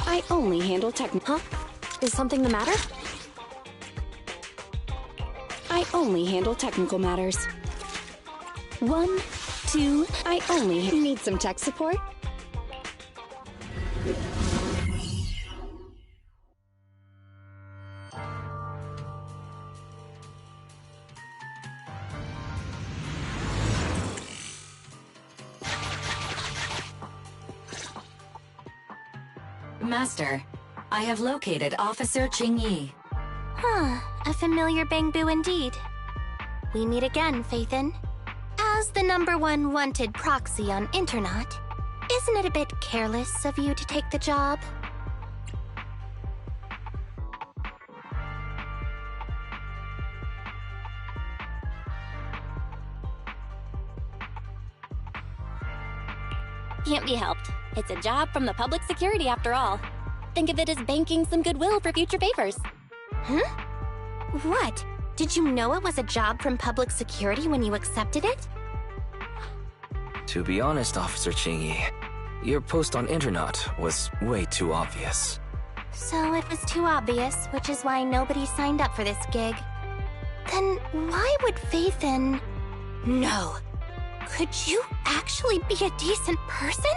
I only handle Huh? Is something the matter? I only handle technical matters. 1, 2, I only need some tech support. Master, I have located Officer Qingyi. Huh, a familiar Bangbu indeed. We meet again, Faithin. As the #1 wanted proxy on Internet, isn't it a bit careless of you to take the job? Can't be helped. It's a job from the public security after all. Think of it as banking some goodwill for future favors. Huh? What? Did you know it was a job from public security when you accepted it? To be honest, Officer Qingyi, your post on Internet was way too obvious. So it was too obvious, which is why nobody signed up for this gig. Then why would Faithin... No. Could you actually be a decent person?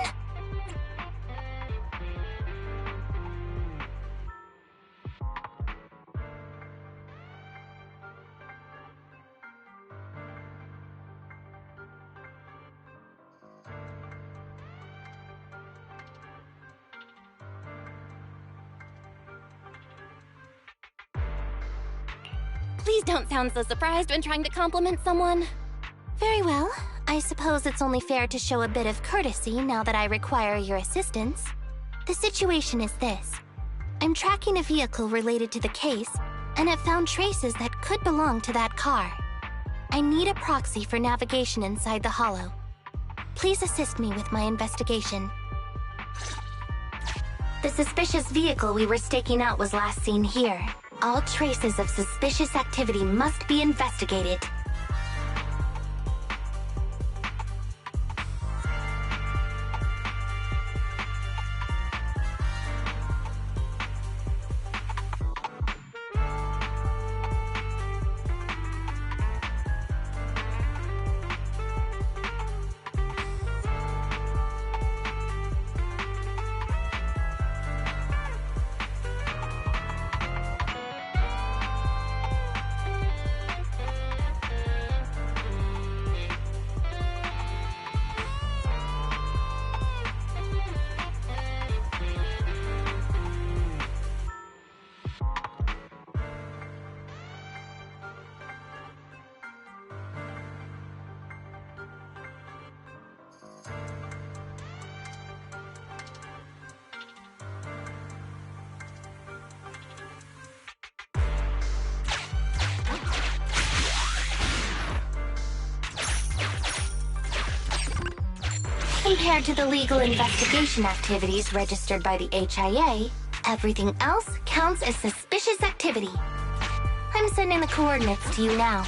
Please don't sound so surprised when trying to compliment someone. Very well. I suppose it's only fair to show a bit of courtesy now that I require your assistance. The situation is this. I'm tracking a vehicle related to the case, and have found traces that could belong to that car. I need a proxy for navigation inside the hollow. Please assist me with my investigation. The suspicious vehicle we were staking out was last seen here. All traces of suspicious activity must be investigated. Compared to the legal investigation activities registered by the HIA, everything else counts as suspicious activity. I'm sending the coordinates to you now.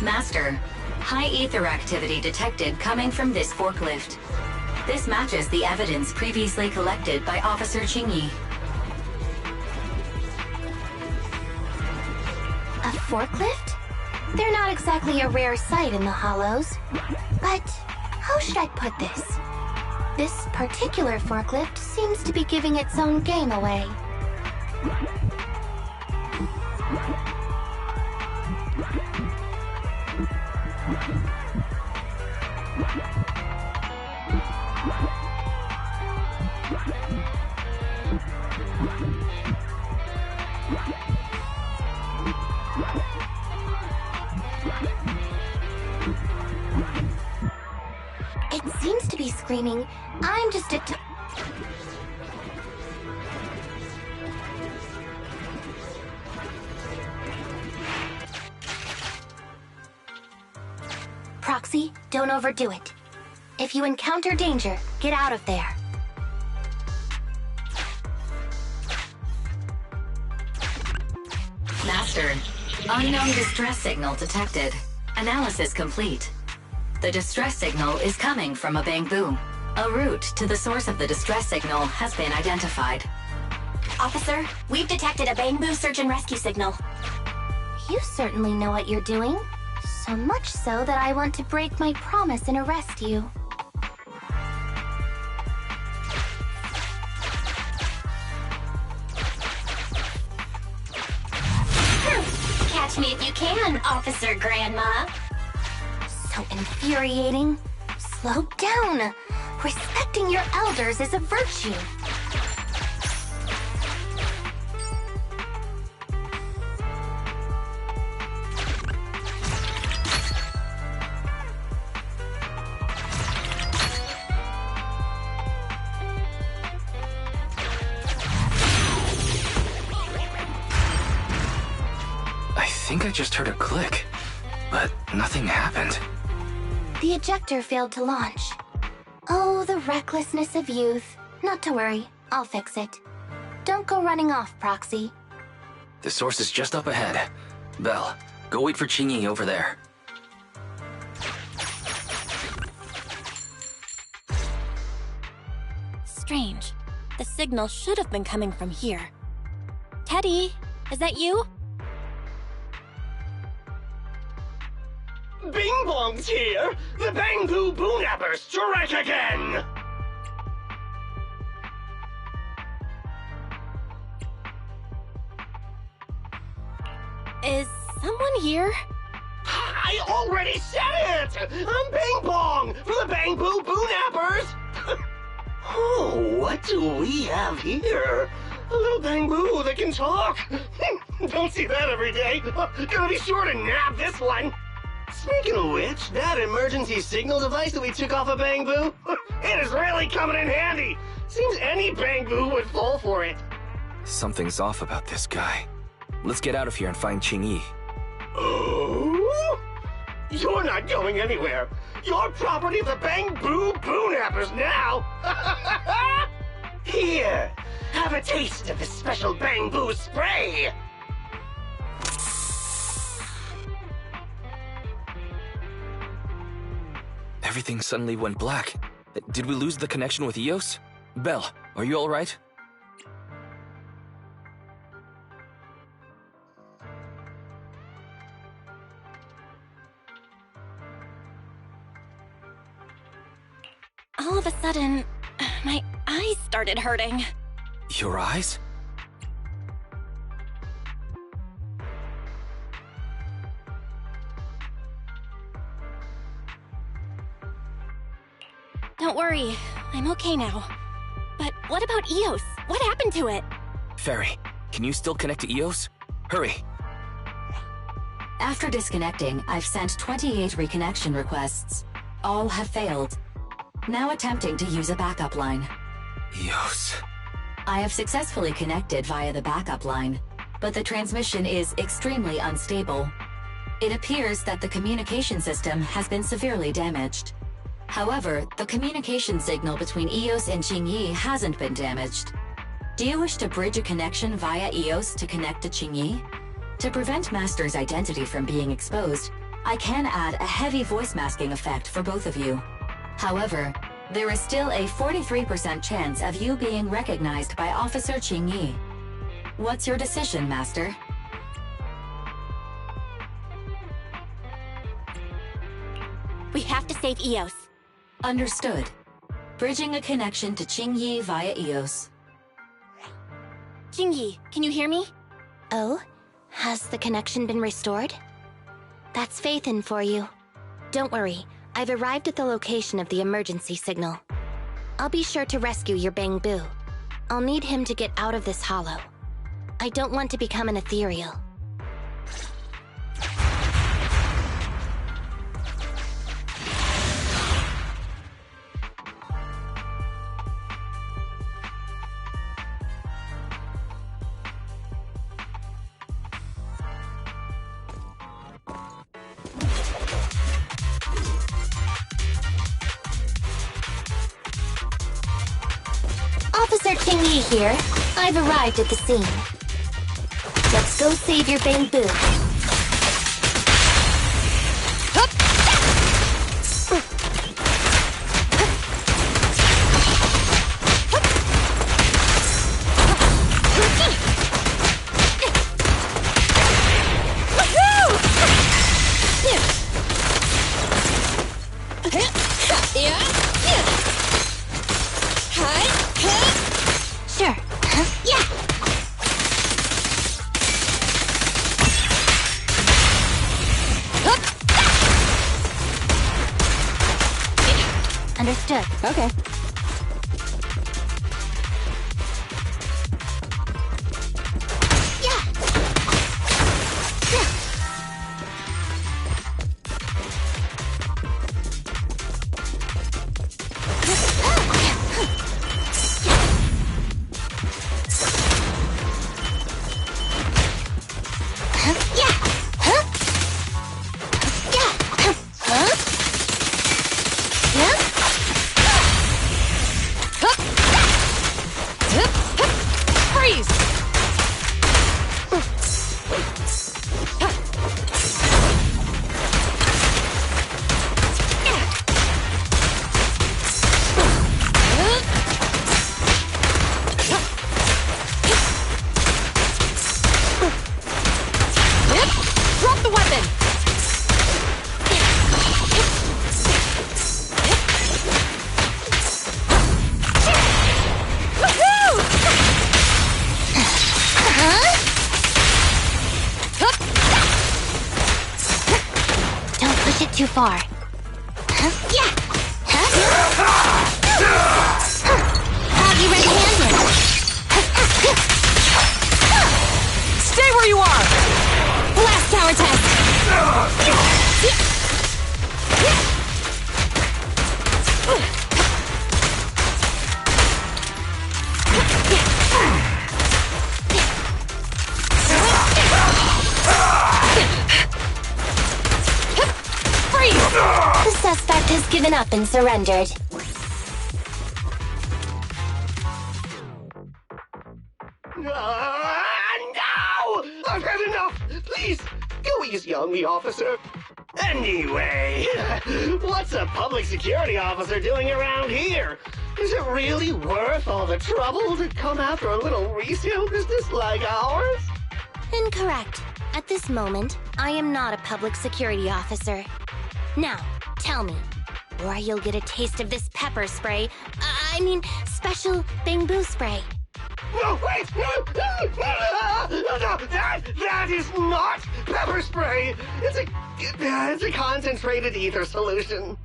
Master, high ether activity detected coming from this forklift. This matches the evidence previously collected by Officer Qingyi. A forklift? They're not exactly a rare sight in the Hollows. But how should I put this? This particular forklift seems to be giving its own game away. It seems to be screaming, "I'm just a Proxy, don't overdo it. If you encounter danger, get out of there. Master, unknown distress signal detected. Analysis complete. The distress signal is coming from a bamboo. A route to the source of the distress signal has been identified. Officer, we've detected a bamboo search and rescue signal. You certainly know what you're doing. So much so that I want to break my promise and arrest you. Catch me if you can, Officer Grandma. So infuriating. Slow down. Respecting your elders is a virtue. I think I just heard a click, but nothing happened. The ejector failed to launch. Oh, the recklessness of youth. Not to worry, I'll fix it. Don't go running off, Proxy. The source is just up ahead. Belle, go wait for Qingyi over there. Strange. The signal should have been coming from here. Teddy, is that you? Bing Bong's here! The Bamboo Boonappers strike again! Is someone here? I already said it! I'm Bing Bong from the Bamboo Boonappers! Oh, what do we have here? A little bamboo that can talk! Don't see that every day! Gonna be sure to nab this one! Speaking of which, that emergency signal device that we took off of Bamboo, it is really coming in handy! Seems any Bamboo would fall for it. Something's off about this guy. Let's get out of here and find Qingyi. Oh? You're not going anywhere. You're property of the Bamboo Boonappers now. Here, have a taste of this special bamboo spray. Everything suddenly went black. Did we lose the connection with Eos? Belle, are you alright? All of a sudden, my eyes started hurting. Your eyes? Don't worry, I'm okay now. But what about Eos? What happened to it? Fairy, can you still connect to Eos? Hurry! After disconnecting, I've sent 28 reconnection requests. All have failed. Now attempting to use a backup line. Eos. I have successfully connected via the backup line, but the transmission is extremely unstable. It appears that the communication system has been severely damaged. However, the communication signal between Eos and Qingyi hasn't been damaged. Do you wish to bridge a connection via Eos to connect to Qingyi? To prevent Master's identity from being exposed, I can add a heavy voice masking effect for both of you. However, there is still a 43% chance of you being recognized by Officer Qingyi. What's your decision, Master? We have to save Eos. Understood. Bridging a connection to Qingyi via Eos. Qingyi, can you hear me? Oh? Has the connection been restored? That's Faithin for you. Don't worry, I've arrived at the location of the emergency signal. I'll be sure to rescue your Bamboo. I'll need him to get out of this hollow. I don't want to become an ethereal. Officer Qingyi here. I've arrived at the scene. Let's go save your Bamboo. Understood. Okay. Too far. Have you red-handed? Stay where you are! Blast tower test! The suspect has given up and surrendered. No! I've had enough! Please, go easy on me, officer. Anyway, what's a public security officer doing around here? Is it really worth all the trouble to come after a little resale business like ours? Incorrect. At this moment, I am not a public security officer. Now, tell me, or you'll get a taste of this pepper spray. Special bamboo spray. No, wait! No, that is not pepper spray! It's a concentrated ether solution.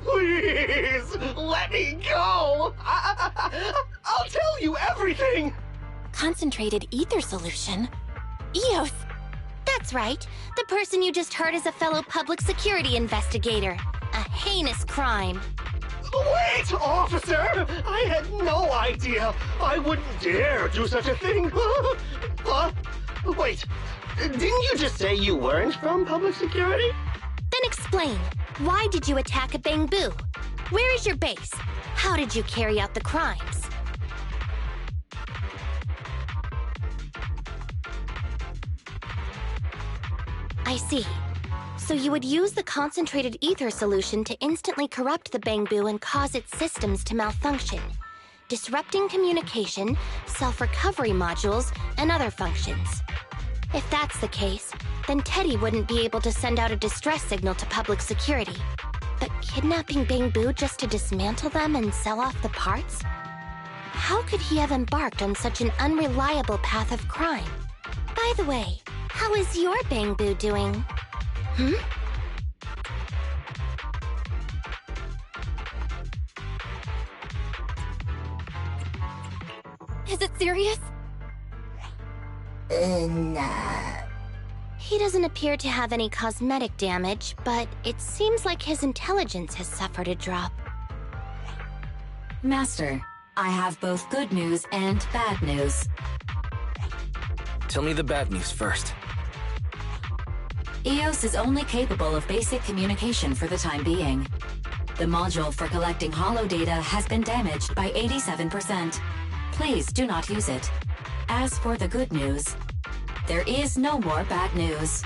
Please, let me go! I'll tell you everything! Concentrated ether solution? Eos! That's right. The person you just heard is a fellow public security investigator. A heinous crime. Wait, officer! I had no idea. I wouldn't dare do such a thing. Huh? Wait, didn't you just say you weren't from public security? Then explain. Why did you attack a bamboo? Where is your base? How did you carry out the crimes? I see. So you would use the concentrated ether solution to instantly corrupt the bamboo and cause its systems to malfunction, disrupting communication, self-recovery modules, and other functions. If that's the case, then Teddy wouldn't be able to send out a distress signal to public security. But kidnapping bamboo just to dismantle them and sell off the parts? How could he have embarked on such an unreliable path of crime? By the way, how is your bamboo doing? Is it serious? He doesn't appear to have any cosmetic damage, but it seems like his intelligence has suffered a drop. Master, I have both good news and bad news. Tell me the bad news first. EOS is only capable of basic communication for the time being. The module for collecting holo data has been damaged by 87%. Please do not use it. As for the good news, there is no more bad news.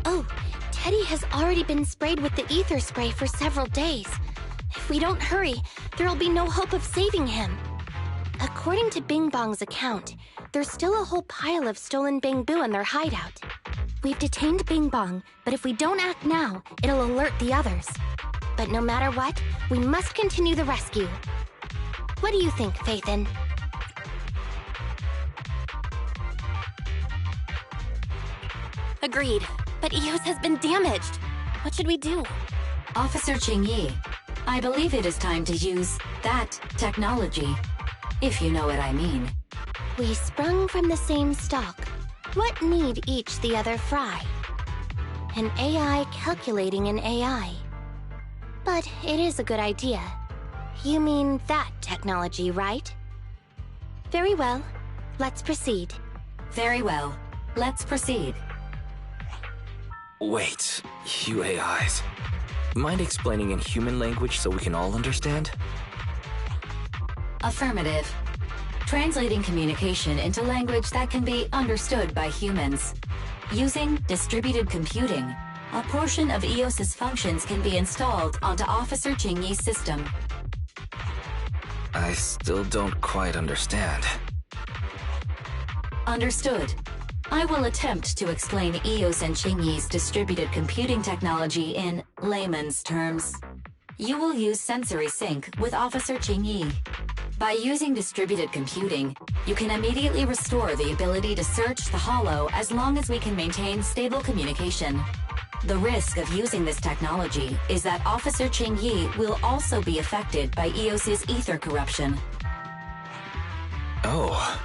Oh, Teddy has already been sprayed with the ether spray for several days. If we don't hurry, there'll be no hope of saving him. According to Bing Bong's account, there's still a whole pile of stolen bamboo in their hideout. We've detained Bing Bong, but if we don't act now, it'll alert the others. But no matter what, we must continue the rescue. What do you think, Faithin? Agreed. But Eos has been damaged. What should we do? Officer Qingyi, I believe it is time to use that technology, if you know what I mean. We sprung from the same stock. What need each the other fry? An AI calculating an AI. But it is a good idea. You mean that technology, right? Very well. Let's proceed. Very well. Let's proceed. Wait, you AIs. Mind explaining in human language so we can all understand? Affirmative. Translating communication into language that can be understood by humans. Using distributed computing, a portion of EOS's functions can be installed onto Officer Chingyi's system. I still don't quite understand. Understood. I will attempt to explain EOS and Chingyi's distributed computing technology in layman's terms. You will use sensory sync with Officer Chingyi. By using distributed computing, you can immediately restore the ability to search the hollow as long as we can maintain stable communication. The risk of using this technology is that Officer Chingyi will also be affected by EOS's ether corruption. Oh.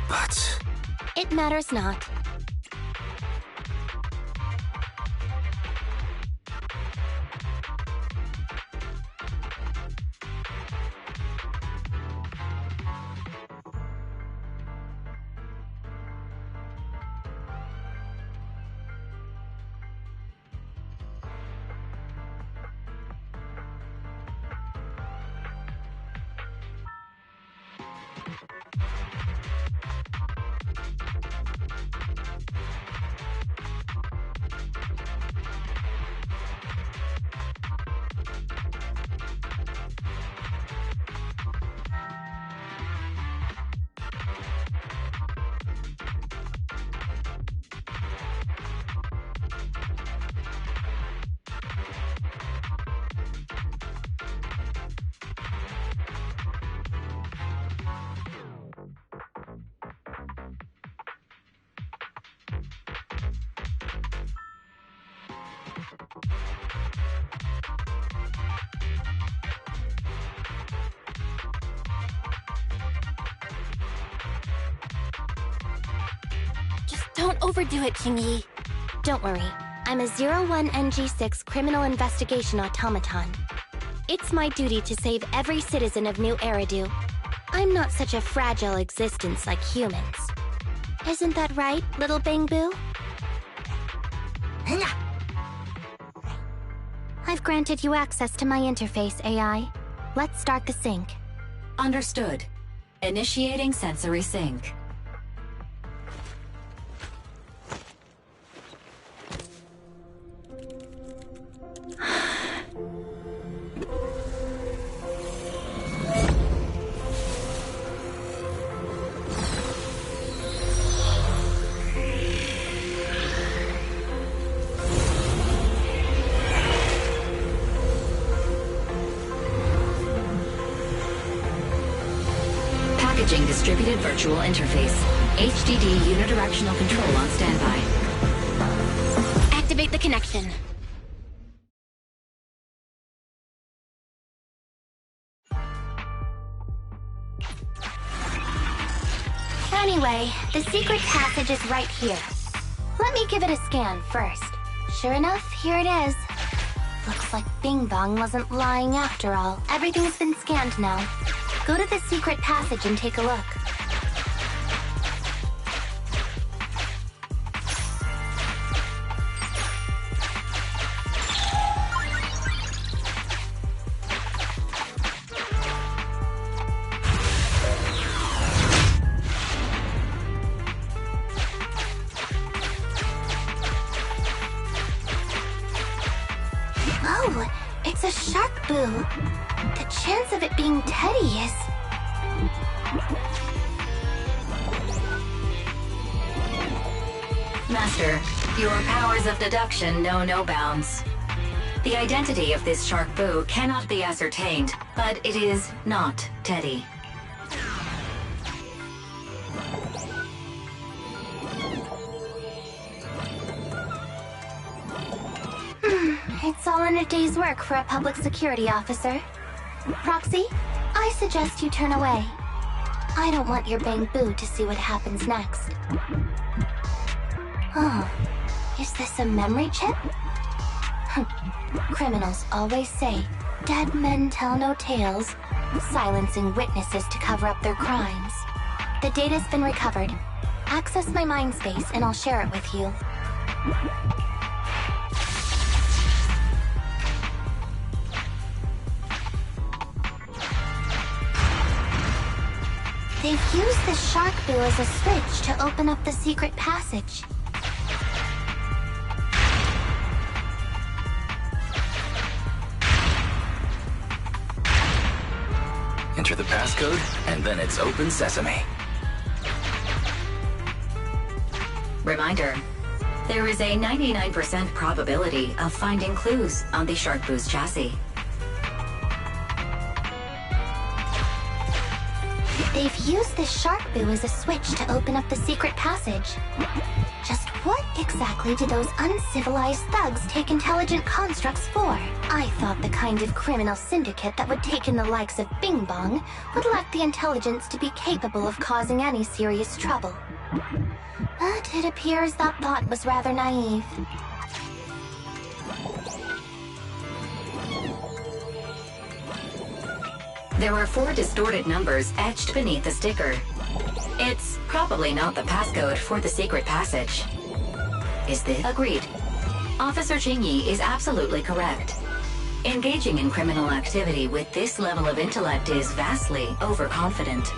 But... It matters not. Don't overdo it, Chingyi. Don't worry. I'm a 01NG6 criminal investigation automaton. It's my duty to save every citizen of New Eridu. I'm not such a fragile existence like humans. Isn't that right, little Bangbu? I've granted you access to my interface, AI. Let's start the sync. Understood. Initiating sensory sync. Packaging distributed virtual interface. HDD unidirectional control on standby. Activate the connection. Anyway, the secret passage is right here. Let me give it a scan first. Sure enough, here it is. Looks like Bing Bong wasn't lying after all. Everything's been scanned now. Go to the secret passage and take a look. Oh, it's a shark boo. The chance of it being Teddy is... Master, your powers of deduction know no bounds. The identity of this shark boo cannot be ascertained, but it is not Teddy. It's all in a day's work for a public security officer. Proxy, I suggest you turn away. I don't want your bang-boo to see what happens next. Oh, is this a memory chip? Criminals always say, dead men tell no tales, silencing witnesses to cover up their crimes. The data's been recovered. Access my mind space and I'll share it with you. They've used the shark boo as a switch to open up the secret passage. Enter the passcode, and then it's open sesame. Reminder, there is a 99% probability of finding clues on the Shark Boo's chassis. They've used the shark boo as a switch to open up the secret passage. Just what exactly do those uncivilized thugs take intelligent constructs for? I thought the kind of criminal syndicate that would take in the likes of Bing Bong would lack the intelligence to be capable of causing any serious trouble. But it appears that thought was rather naive. There are 4 distorted numbers etched beneath the sticker. It's probably not the passcode for the secret passage. Is this agreed? Officer Qingyi is absolutely correct. Engaging in criminal activity with this level of intellect is vastly overconfident.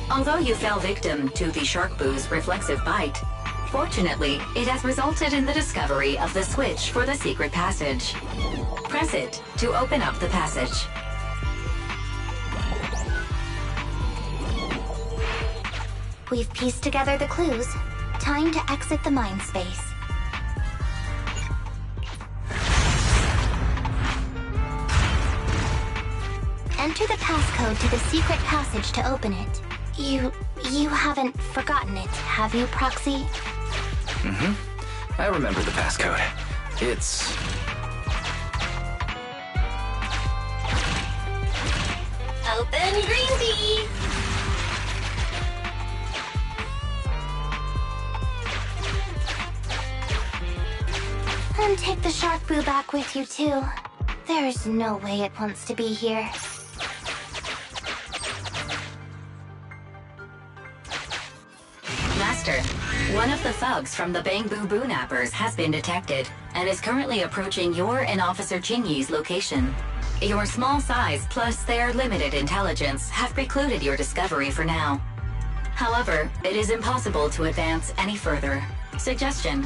Although you fell victim to the Shark Boo's reflexive bite, fortunately, it has resulted in the discovery of the switch for the secret passage. Press it to open up the passage. We've pieced together the clues. Time to exit the mind space. Enter the passcode to the secret passage to open it. You haven't forgotten it, have you, Proxy? I remember the passcode. It's... Open green tea! And take the shark boo back with you, too. There's no way it wants to be here. Master, one of the thugs from the Bang Boo Boo Nappers has been detected and is currently approaching your and Officer Qingyi's location. Your small size plus their limited intelligence have precluded your discovery for now. However, it is impossible to advance any further. Suggestion: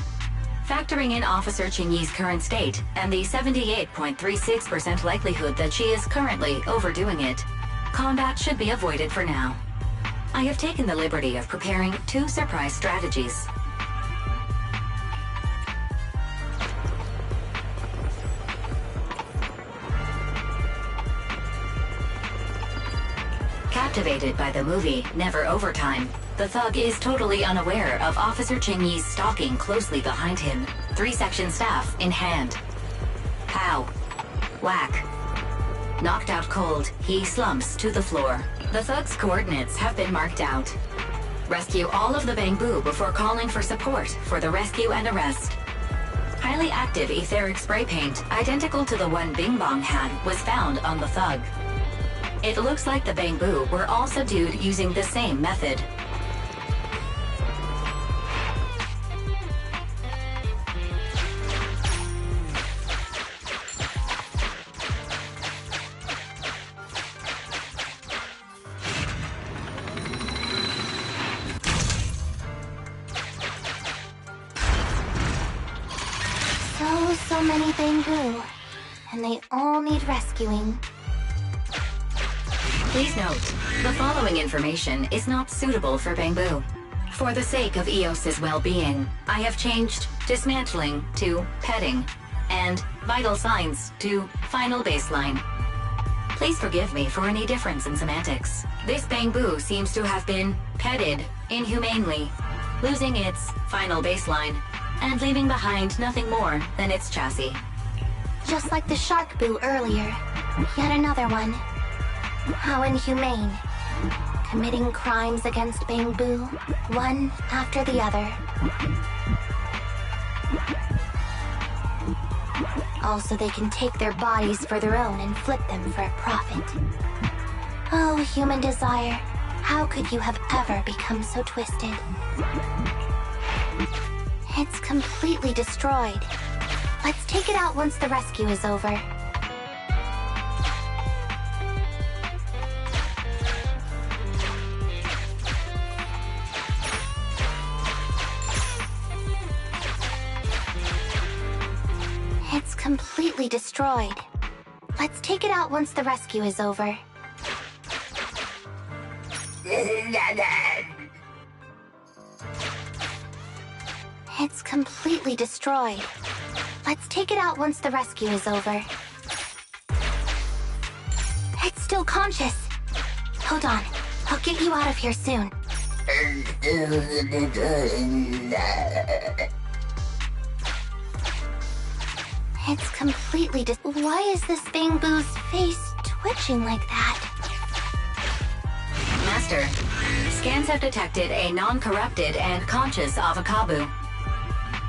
factoring in Officer Qingyi's current state and the 78.36% likelihood that she is currently overdoing it, combat should be avoided for now. I have taken the liberty of preparing 2 surprise strategies. Captivated by the movie Never Overtime, the thug is totally unaware of Officer Qingyi's stalking closely behind him, 3-section staff in hand. Pow. Whack. Knocked out cold, he slumps to the floor. The thug's coordinates have been marked out. Rescue all of the Bang Boo before calling for support for the rescue and arrest. Highly active etheric spray paint, identical to the one Bing Bong had, was found on the thug. It looks like the Bang Boo were all subdued using the same method. So many Bang Boo, and they all need rescuing. Please note, the following information is not suitable for Bang Boo. For the sake of EOS's well-being, I have changed dismantling to petting, and vital signs to final baseline. Please forgive me for any difference in semantics. This Bang Boo seems to have been petted inhumanely, losing its final baseline and leaving behind nothing more than its chassis. Just like the shark boo earlier. Yet another one. How inhumane. Committing crimes against Bangbu, one after the other. Also, they can take their bodies for their own and flip them for a profit. Oh, human desire, how could you have ever become so twisted? It's completely destroyed. Let's take it out once the rescue is over. It's completely destroyed. Let's take it out once the rescue is over. It's completely destroyed. Let's take it out once the rescue is over. It's still conscious. Hold on. I'll get you out of here soon. It's completely Why is this Bangbu's face twitching like that? Master, scans have detected a non-corrupted and conscious Avakabu.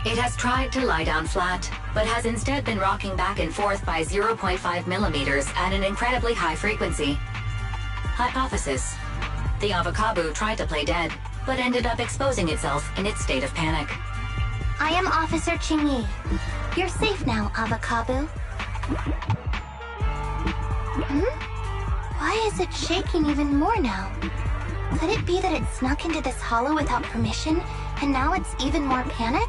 It has tried to lie down flat, but has instead been rocking back and forth by 0.5 millimeters at an incredibly high frequency. Hypothesis: the Avakabu tried to play dead, but ended up exposing itself in its state of panic. I am Officer Qingyi. You're safe now, Avakabu. Why is it shaking even more now? Could it be that it snuck into this hollow without permission, and now it's even more panicked?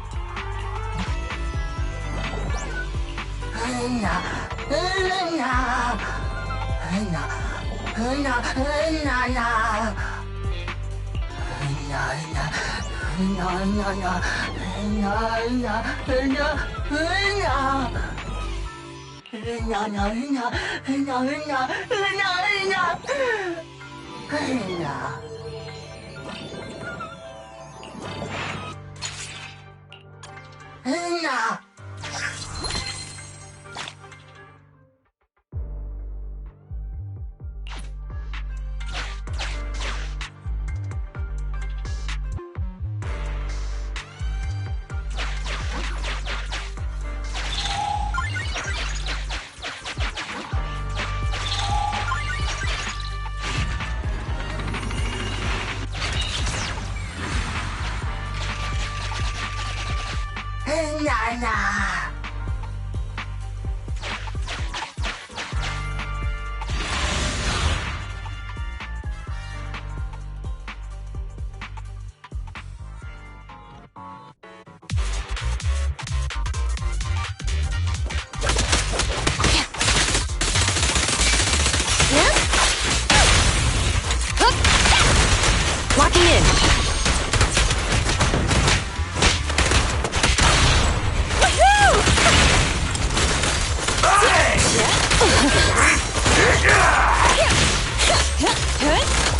Locking in.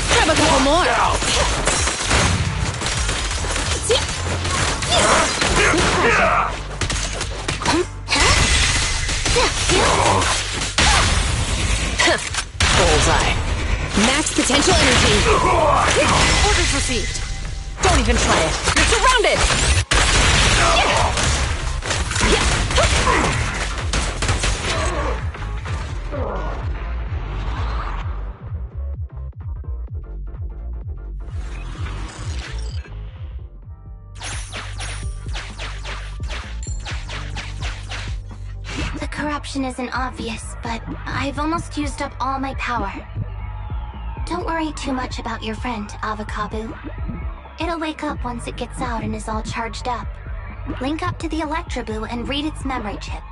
Grab a couple more. Bullseye. Max potential energy. Orders received. Don't even try it. You're surrounded. The corruption isn't obvious, but I've almost used up all my power. Don't worry too much about your friend, Avakabu. It'll wake up once it gets out and is all charged up. Link up to the Electroboo and read its memory chip.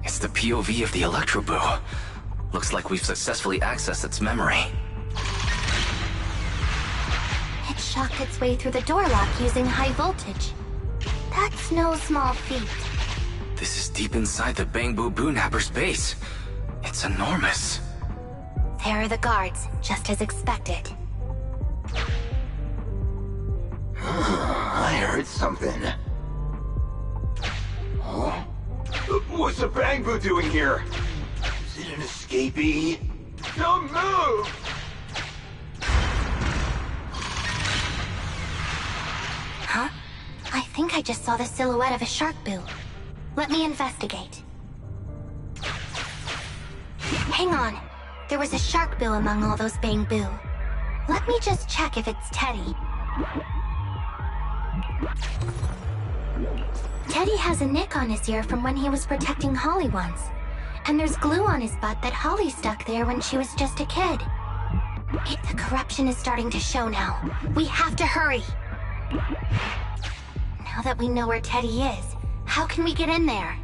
It's the POV of the Electroboo. Looks like we've successfully accessed its memory. It shocked its way through the door lock using high voltage. That's no small feat. This is deep inside the Bangbu Boonapper's base. It's enormous. There are the guards, just as expected. I heard something. Huh? What's the Bangbu doing here? Is it an escapee? Don't move! Huh? I think I just saw the silhouette of a shark boo. Let me investigate. Hang on. There was a shark boo among all those Bangbu. Let me just check if it's Teddy. Teddy has a nick on his ear from when he was protecting Holly once. And there's glue on his butt that Holly stuck there when she was just a kid. The corruption is starting to show now. We have to hurry. Now that we know where Teddy is, how can we get in there?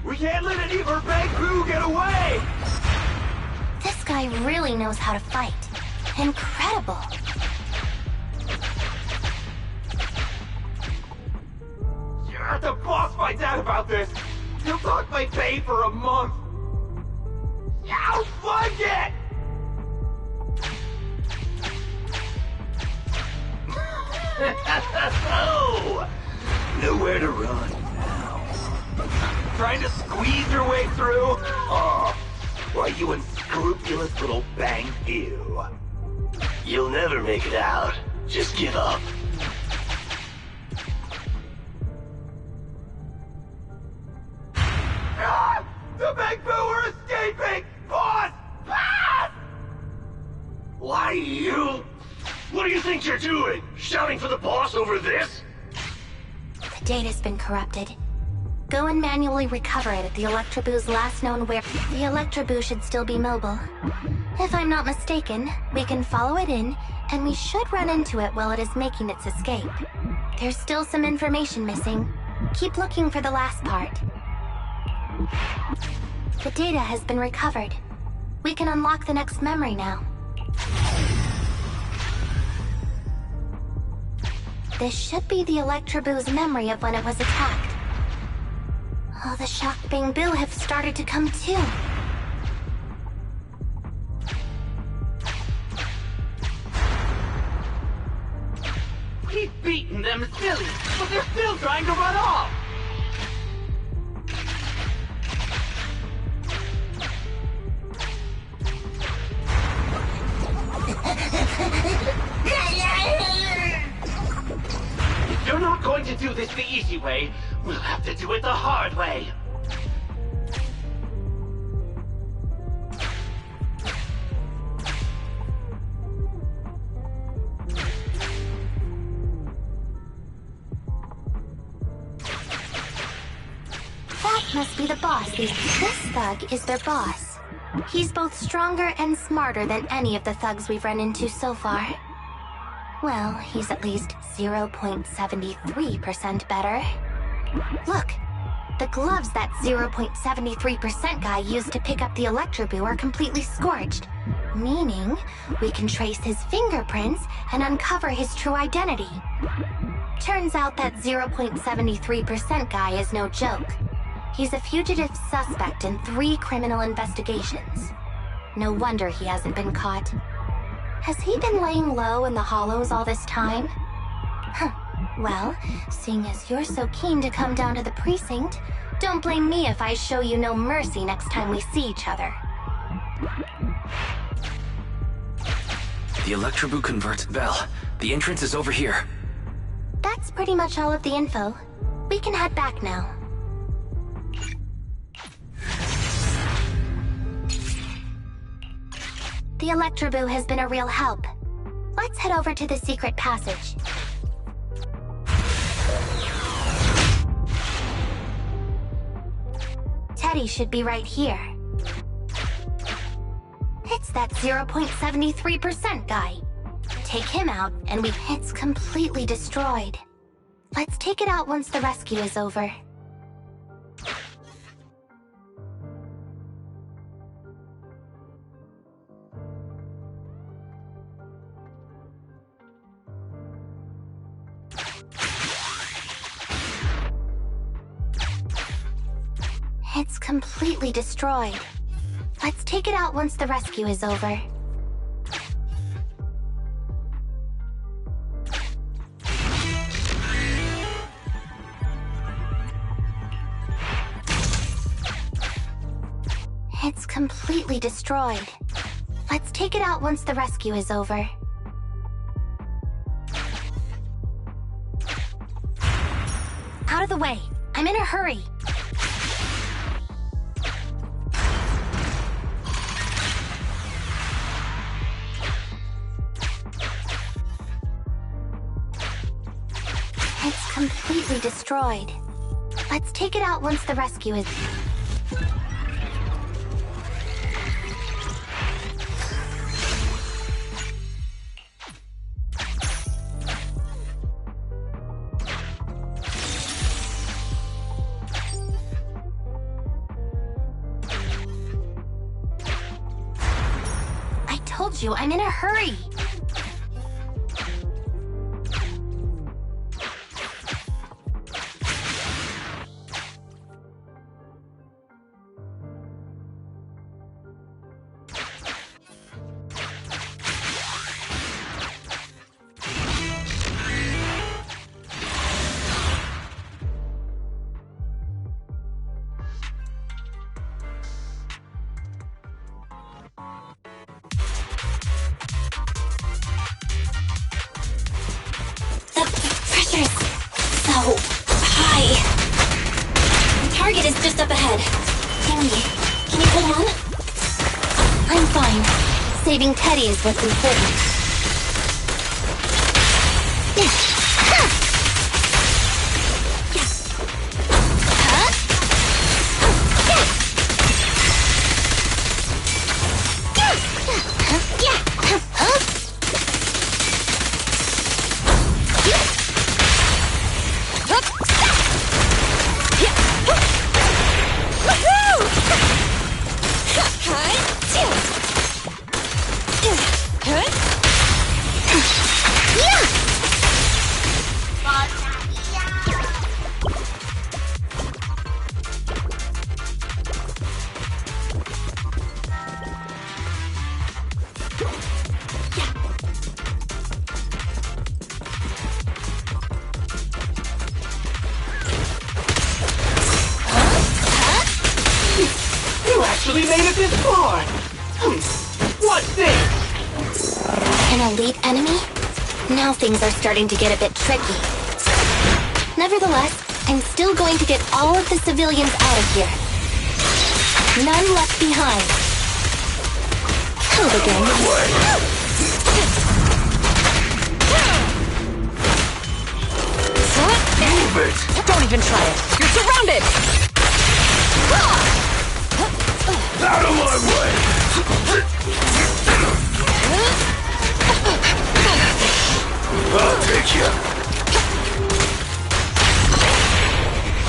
We can't let any of our Bangbu get away! This guy really knows how to fight. Incredible. If the boss finds out about this, he'll talk my pay for a month. I'll fund it! Oh, nowhere to run now. Trying to squeeze your way through? Oh, why, you unscrupulous little Bangbu. You'll never make it out. Just give up. Ah! The Bangbu are escaping! Boss! Pass! Why, you... What do you think you're doing? Shouting for the boss over this? The data's been corrupted. Go and manually recover it at the Electroboo's last known where... The Electroboo should still be mobile. If I'm not mistaken, we can follow it in, and we should run into it while it is making its escape. There's still some information missing. Keep looking for the last part. The data has been recovered. We can unlock the next memory now. This should be the Electroboo's memory of when it was attacked. Oh, the shocked Bangbu have started to come too. We've beaten them silly, but they're still trying to run off! If you're not going to do this the easy way, we'll have to do it the hard way. That must be the boss. This thug is their boss. He's both stronger and smarter than any of the thugs we've run into so far. Well, he's at least 0.73% better. Look, the gloves that 0.73% guy used to pick up the Electroboo are completely scorched, meaning we can trace his fingerprints and uncover his true identity. Turns out that 0.73% guy is no joke. He's a fugitive suspect in 3 criminal investigations. No wonder he hasn't been caught. Has he been laying low in the hollows all this time? Huh. Well, seeing as you're so keen to come down to the precinct, don't blame me if I show you no mercy next time we see each other. The Electroboo converts Bell. The entrance is over here. That's pretty much all of the info. We can head back now. The Electroboo has been a real help. Let's head over to the secret passage. Teddy should be right here. It's that 0.73% guy. Take him out, and it's completely destroyed. Let's take it out once the rescue is over. It's completely destroyed. Let's take it out once the rescue is over. It's completely destroyed. Let's take it out once the rescue is over. Out of the way. I'm in a hurry. It's completely destroyed. Let's take it out once the rescue is... I told you, I'm in a hurry. Pressure's so high. The target is just up ahead. Thingy, can you hold on? I'm fine. Saving Teddy is what's important. You actually made it this far! What's this? An elite enemy? Now things are starting to get a bit tricky. Nevertheless, I'm still going to get all of the civilians out of here. None left behind. Hello again. Move it! Don't even try it. You're surrounded! Out of my way! I'll take you.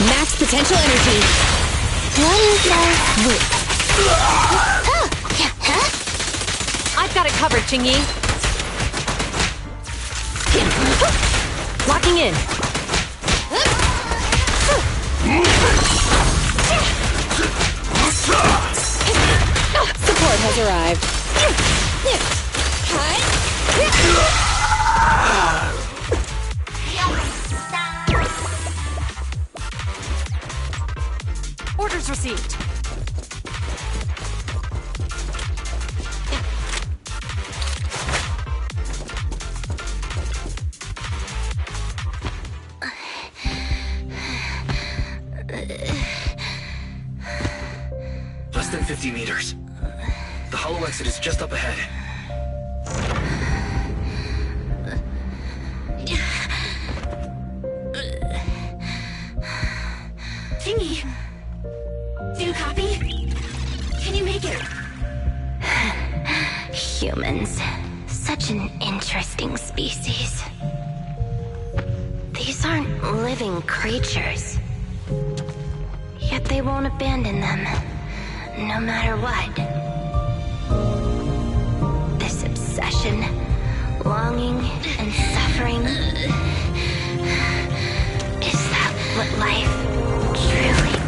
Max potential energy. I've got it covered, Chingy. Locking in. Support has arrived. Orders received. Less than 50 meters. The hollow exit is just up ahead. Thingy, do you copy? Can you make it? Humans. Such an interesting species. These aren't living creatures. Yet they won't abandon them, no matter what. This obsession, longing, and suffering. Is that what life truly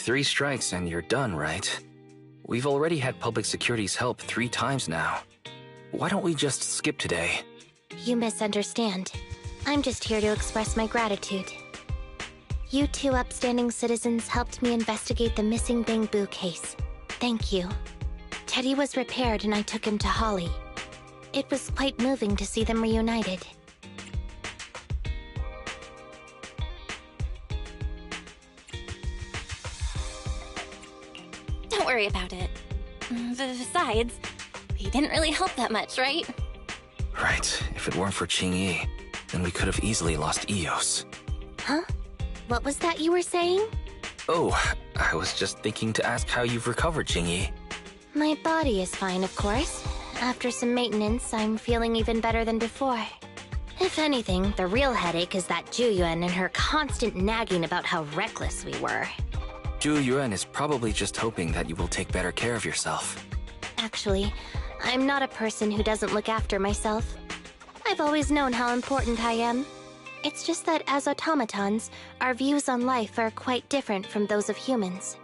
3 strikes and you're done, right? We've already had public security's help 3 times now. Why don't we just skip today? You misunderstand. I'm just here to express my gratitude. You 2 upstanding citizens helped me investigate the missing Bangbu case. Thank you. Teddy was repaired and I took him to Holly. It was quite moving to see them reunited. Don't worry about it. Besides, he didn't really help that much, right? Right. If it weren't for Qingyi, then we could have easily lost Eos. Huh? What was that you were saying? Oh, I was just thinking to ask how you've recovered, Qingyi. My body is fine, of course. After some maintenance, I'm feeling even better than before. If anything, the real headache is that Juyuan and her constant nagging about how reckless we were. Zhu Yuan is probably just hoping that you will take better care of yourself. Actually, I'm not a person who doesn't look after myself. I've always known how important I am. It's just that as automatons, our views on life are quite different from those of humans.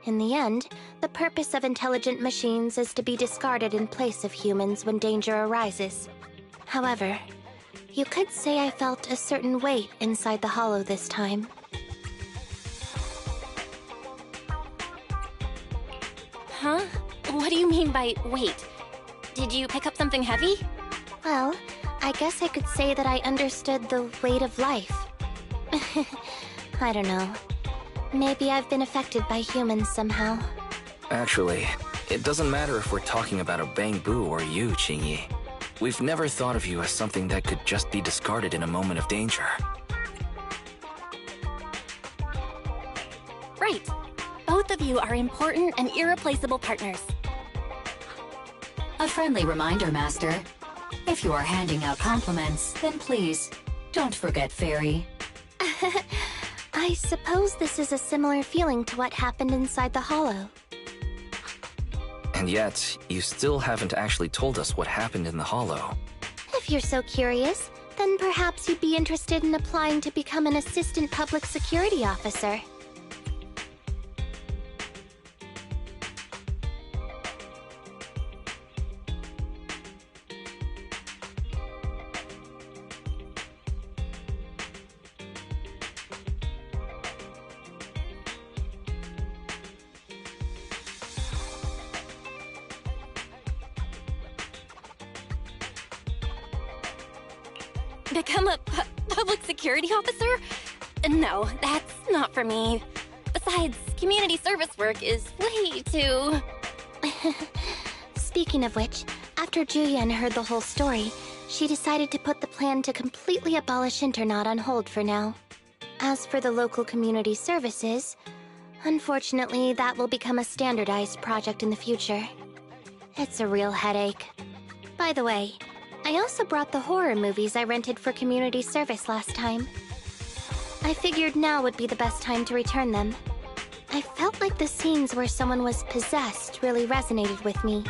In the end, the purpose of intelligent machines is to be discarded in place of humans when danger arises. However, you could say I felt a certain weight inside the hollow this time. Huh? What do you mean by weight? Did you pick up something heavy? Well, I guess I could say that I understood the weight of life. I don't know. Maybe I've been affected by humans somehow. Actually, it doesn't matter if we're talking about a Bangbu or you, Qingyi. We've never thought of you as something that could just be discarded in a moment of danger. Right. Both of you are important and irreplaceable partners. A friendly reminder, Master. If you are handing out compliments, then please, don't forget Fairy. I suppose this is a similar feeling to what happened inside the hollow. And yet, you still haven't actually told us what happened in the hollow. If you're so curious, then perhaps you'd be interested in applying to become an assistant public security officer. Become a public security officer? No, that's not for me. Besides, community service work is way too... Speaking of which, after Juyen heard the whole story, she decided to put the plan to completely abolish Internat on hold for now. As for the local community services, unfortunately, that will become a standardized project in the future. It's a real headache. By the way, I also brought the horror movies I rented for community service last time. I figured now would be the best time to return them. I felt like the scenes where someone was possessed really resonated with me.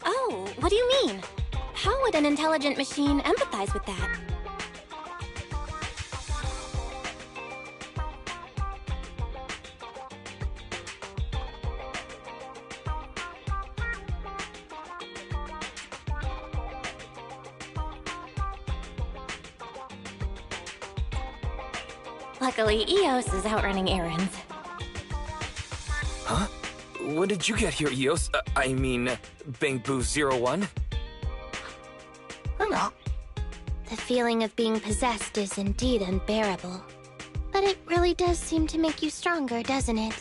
Oh, what do you mean? How would an intelligent machine empathize with that? Luckily, Eos is out running errands. Huh? When did you get here, Eos? I mean, Bangbu 01? The feeling of being possessed is indeed unbearable. But it really does seem to make you stronger, doesn't it?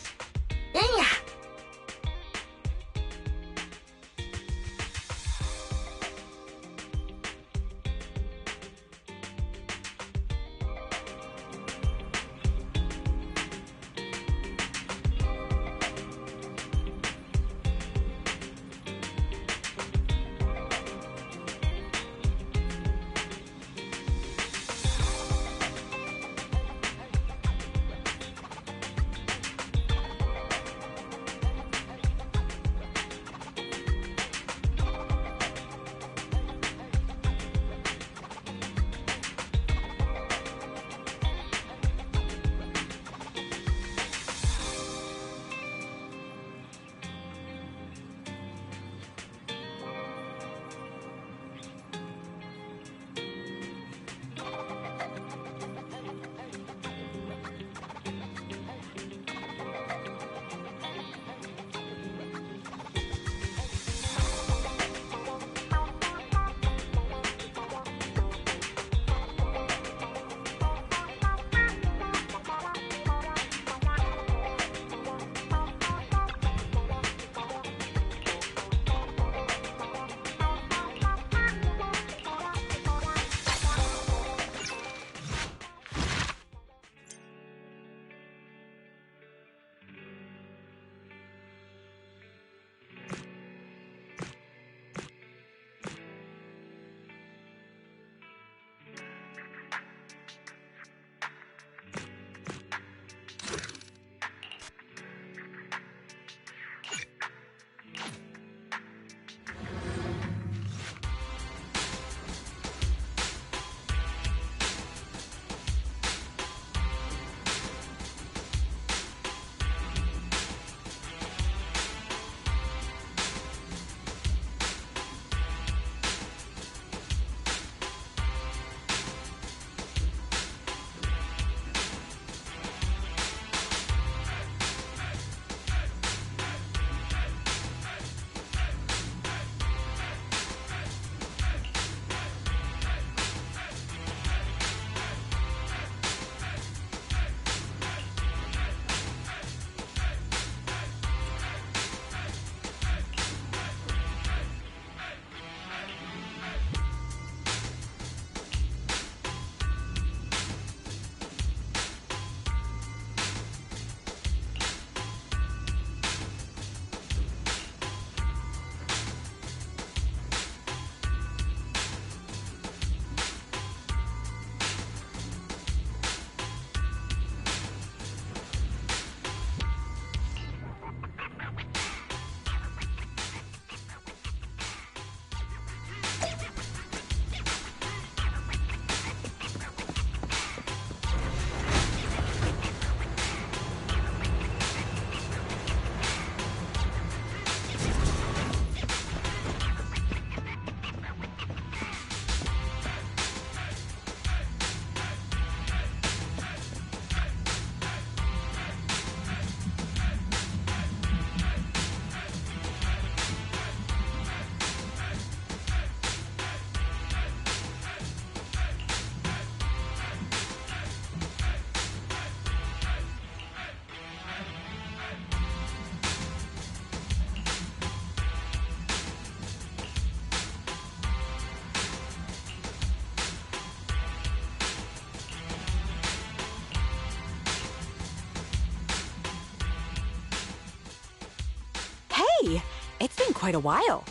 quite a while.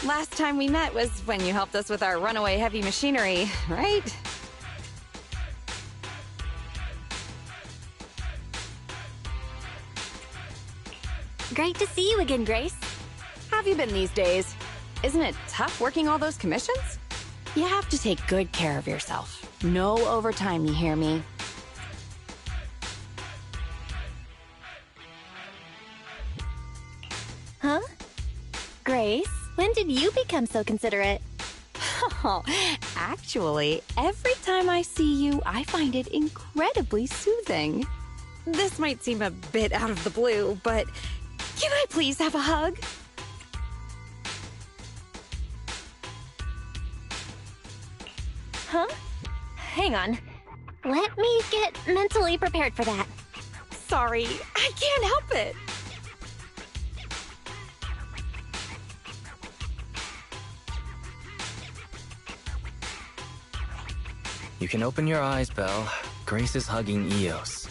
Last time we met was when you helped us with our runaway heavy machinery, right? Great to see you again, Grace. How have you been these days? Isn't it tough working all those commissions? You have to take good care of yourself. No overtime, you hear me? Huh? Grace, when did you become so considerate? Oh, actually, every time I see you, I find it incredibly soothing. This might seem a bit out of the blue, but can I please have a hug? Huh? Hang on. Let me get mentally prepared for that. Sorry, I can't help it. You can open your eyes, Belle. Grace is hugging Eos.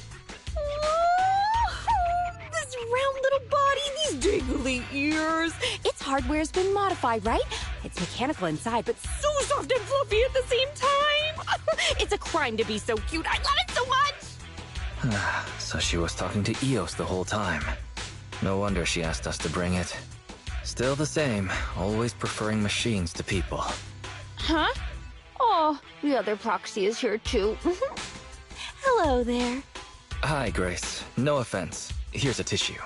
This round little body, these dangly ears. Its hardware's been modified, right? It's mechanical inside, but so soft and fluffy at the same time. It's a crime to be so cute. I love it so much. So she was talking to Eos the whole time. No wonder she asked us to bring it. Still the same, always preferring machines to people. Huh? Oh, the other proxy is here too. Hello there. Hi, Grace. No offense. Here's a tissue.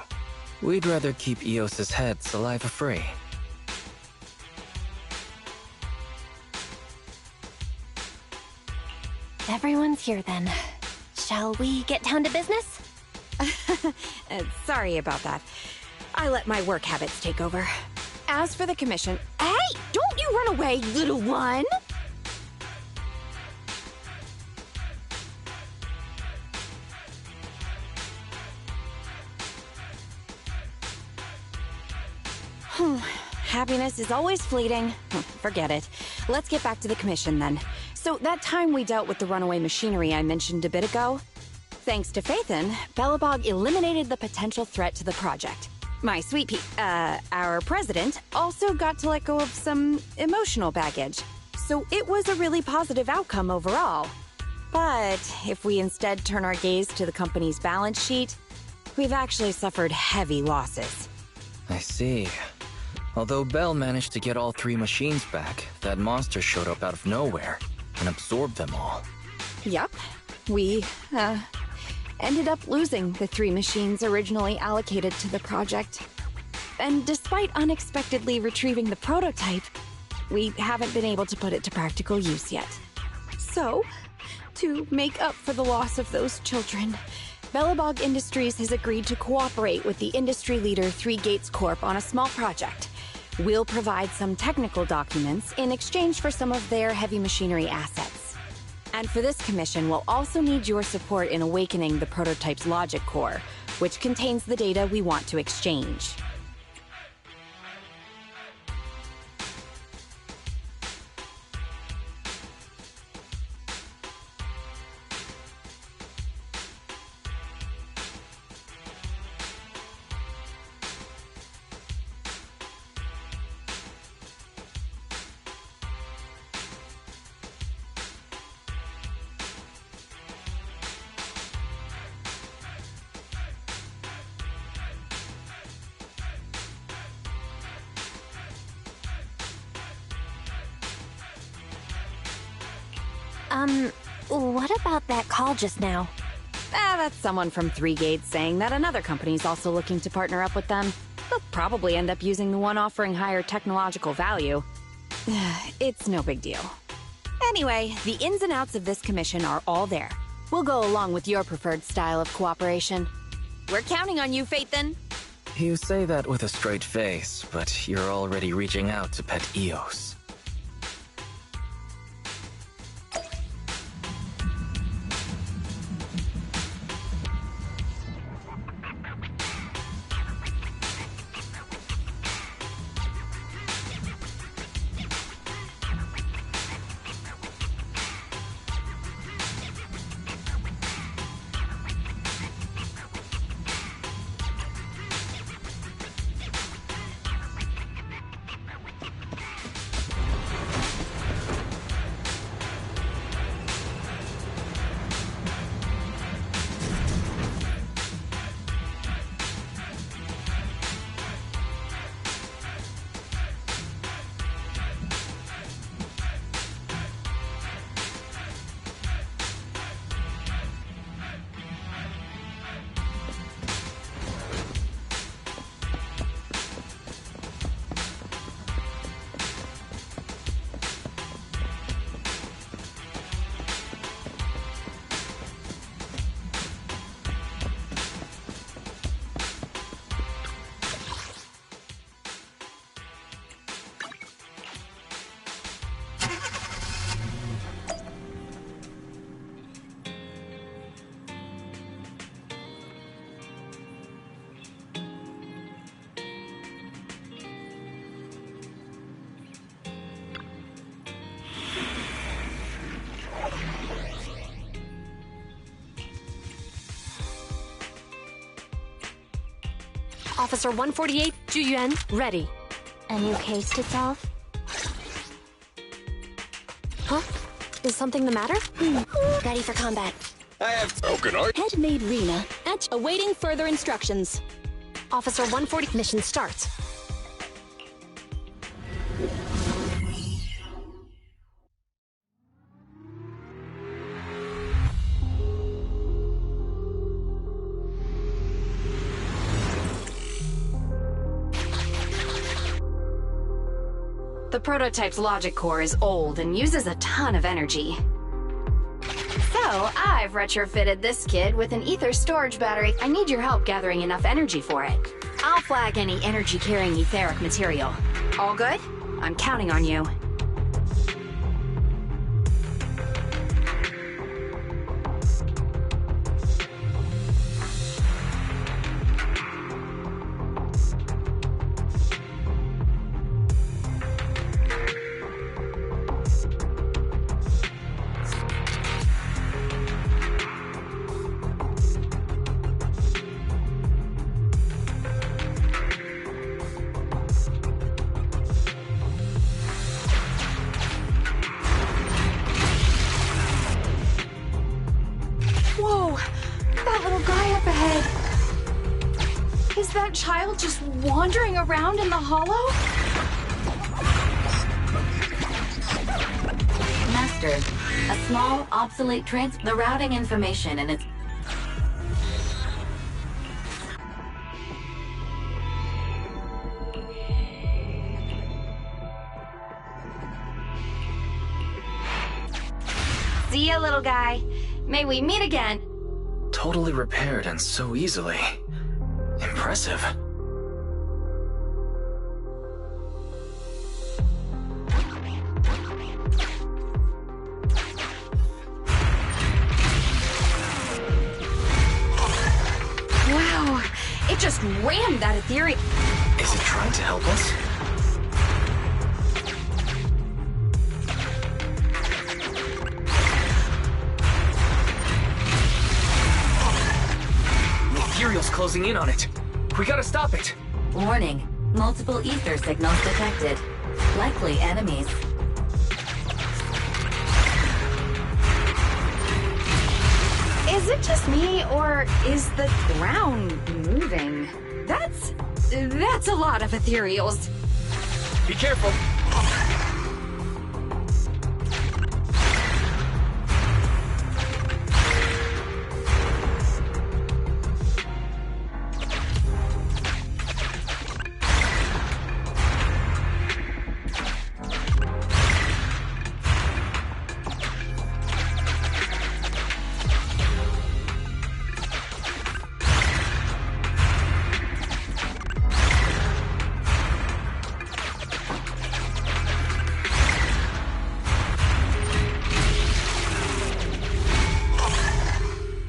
We'd rather keep Eos's head saliva-free. Everyone's here then. Shall we get down to business? Sorry about that. I let my work habits take over. As for the commission... Hey! Don't you run away, little one! Happiness is always fleeting. Forget it. Let's get back to the commission then. So that time we dealt with the runaway machinery I mentioned a bit ago, thanks to Phaethon, Belobog eliminated the potential threat to the project. My sweet our president also got to let go of some emotional baggage. So it was a really positive outcome overall. But if we instead turn our gaze to the company's balance sheet, we've actually suffered heavy losses. I see. Although Belle managed to get all 3 machines back, that monster showed up out of nowhere and absorbed them all. Yup. We, ended up losing the 3 machines originally allocated to the project. And despite unexpectedly retrieving the prototype, we haven't been able to put it to practical use yet. So, to make up for the loss of those children, Belobog Industries has agreed to cooperate with the industry leader 3 Gates Corp on a small project. We'll provide some technical documents in exchange for some of their heavy machinery assets. And for this commission, we'll also need your support in awakening the prototype's logic core, which contains the data we want to exchange. What about that call just now? That's someone from 3 Gates saying that another company's also looking to partner up with them. They'll probably end up using the one offering higher technological value. It's no big deal. Anyway, the ins and outs of this commission are all there. We'll go along with your preferred style of cooperation. We're counting on you, Phaethon. You say that with a straight face, but you're already reaching out to pet Eos. Officer 148, Juyuan, ready. A new case to solve? Huh? Is something the matter? Ready for combat. Head-made Rena. Awaiting further instructions. Officer 140, mission starts. The prototype's logic core is old and uses a ton of energy. So, I've retrofitted this kid with an ether storage battery. I need your help gathering enough energy for it. I'll flag any energy-carrying etheric material. All good? I'm counting on you. Whoa! That little guy up ahead! Is that child just wandering around in the hollow? Master, a small, obsolete the routing information and its... See ya, little guy. May we meet again. Totally repaired and so easily. Impressive. Wow, it just rammed that ethereal. Is it trying to help us? Ethereal's closing in on it. We gotta stop it. Warning, multiple ether signals detected. Likely enemies. Is it just me, or is the ground moving? That's a lot of ethereals. Be careful.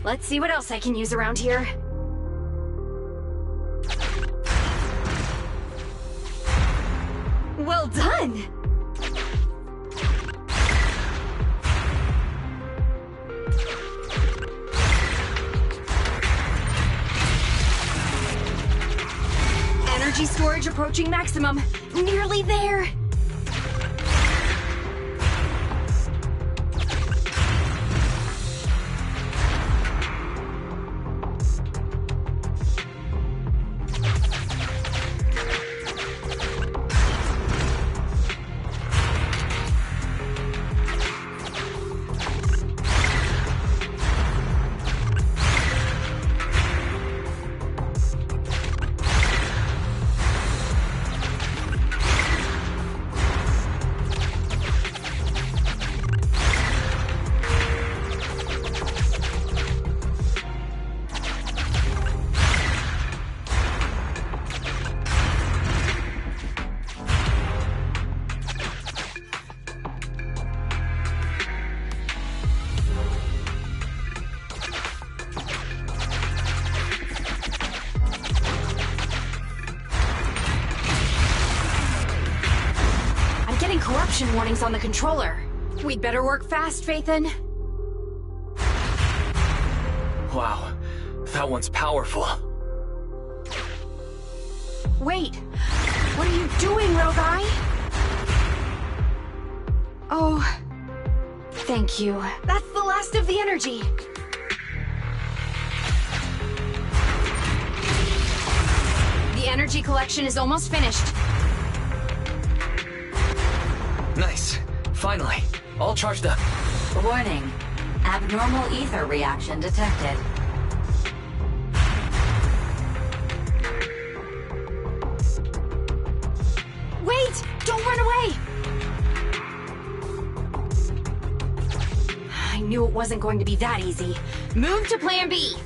Let's see what else I can use around here. Well done! Energy storage approaching maximum. Nearly there. Corruption warnings on the controller. We'd better work fast, Phaethon. Wow, that one's powerful. Wait! What are you doing, Rogai? Oh... Thank you. That's the last of the energy! The energy collection is almost finished. Nice. Finally. All charged up. Warning. Abnormal ether reaction detected. Wait! Don't run away! I knew it wasn't going to be that easy. Move to Plan B!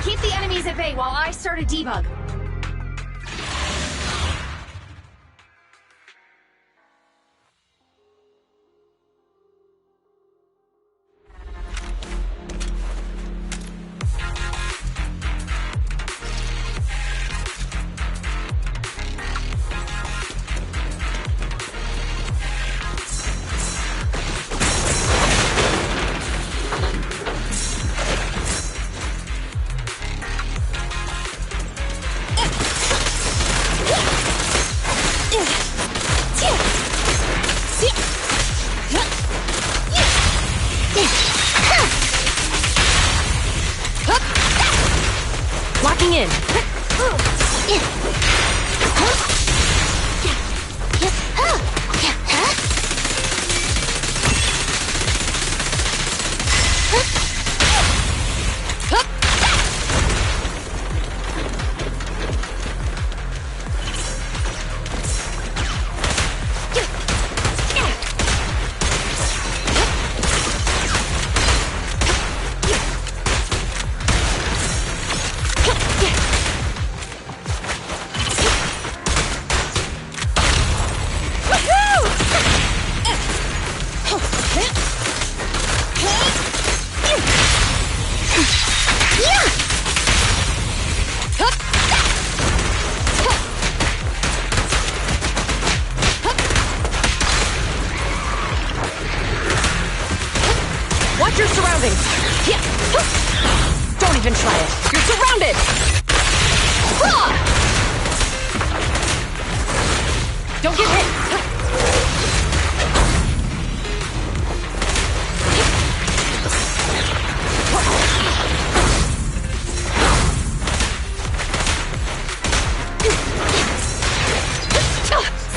Keep the enemies at bay while I start a debug. Locking in. Watch your surroundings! Yeah. Don't even try it! You're surrounded! Don't get hit!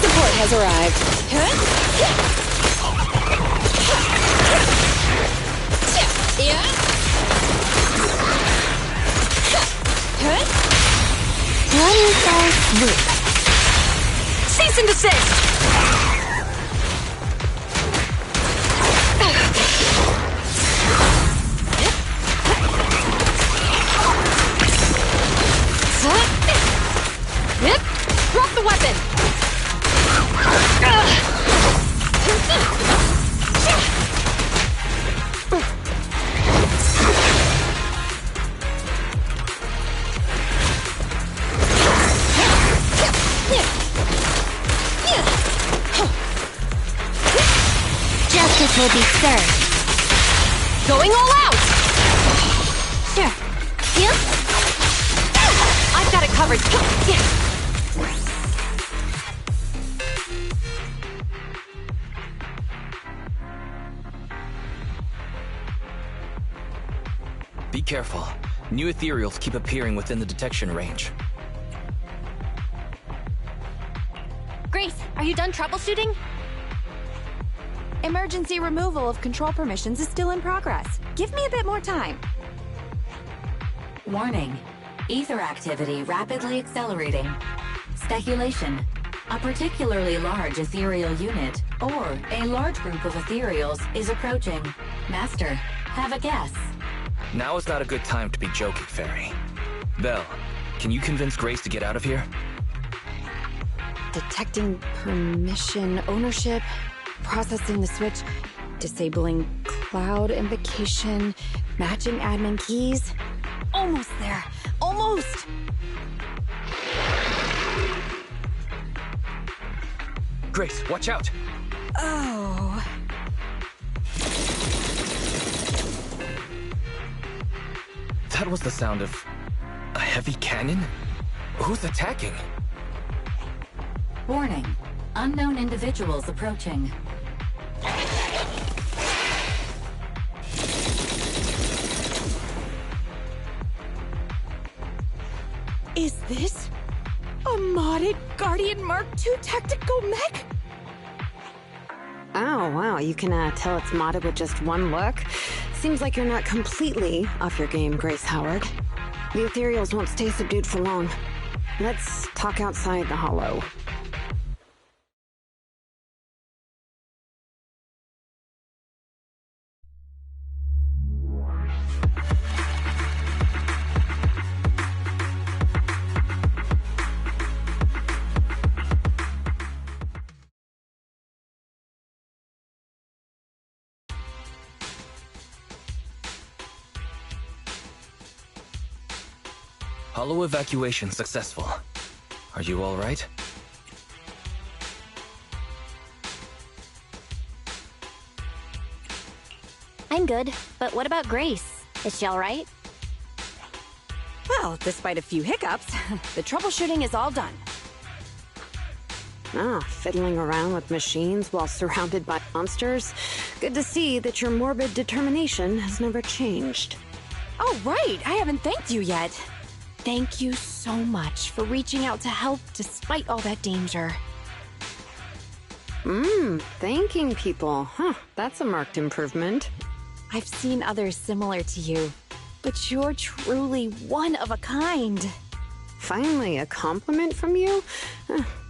Support has arrived. What is our swoop? Cease and desist! Drop the weapon! Justice will be served. Going all out! Sure. You? I've got it covered. Be careful. New ethereals keep appearing within the detection range. Grace, are you done troubleshooting? Emergency removal of control permissions is still in progress. Give me a bit more time. Warning. Ether activity rapidly accelerating. Speculation. A particularly large ethereal unit, or a large group of ethereals, is approaching. Master, have a guess. Now is not a good time to be joking, Fairy. Belle, can you convince Grace to get out of here? detecting permission ownership, processing the switch, disabling cloud invocation, matching admin keys. Almost there. Almost! Grace, watch out! Oh. That was the sound of a heavy cannon? Who's attacking? Warning. Unknown individuals approaching. Is this a modded Guardian Mark II tactical mech? Oh, wow, you can tell it's modded with just one look. Seems like you're not completely off your game, Grace Howard. The ethereals won't stay subdued for long. Let's talk outside the hollow. Hollow evacuation successful. Are you all right? I'm good, but what about Grace? Is she all right? Well, despite a few hiccups, the troubleshooting is all done. Ah, fiddling around with machines while surrounded by monsters. Good to see that your morbid determination has never changed. Oh, right! I haven't thanked you yet. Thank you so much for reaching out to help despite all that danger. Thanking people. Huh, that's a marked improvement. I've seen others similar to you, but you're truly one of a kind. Finally, a compliment from you?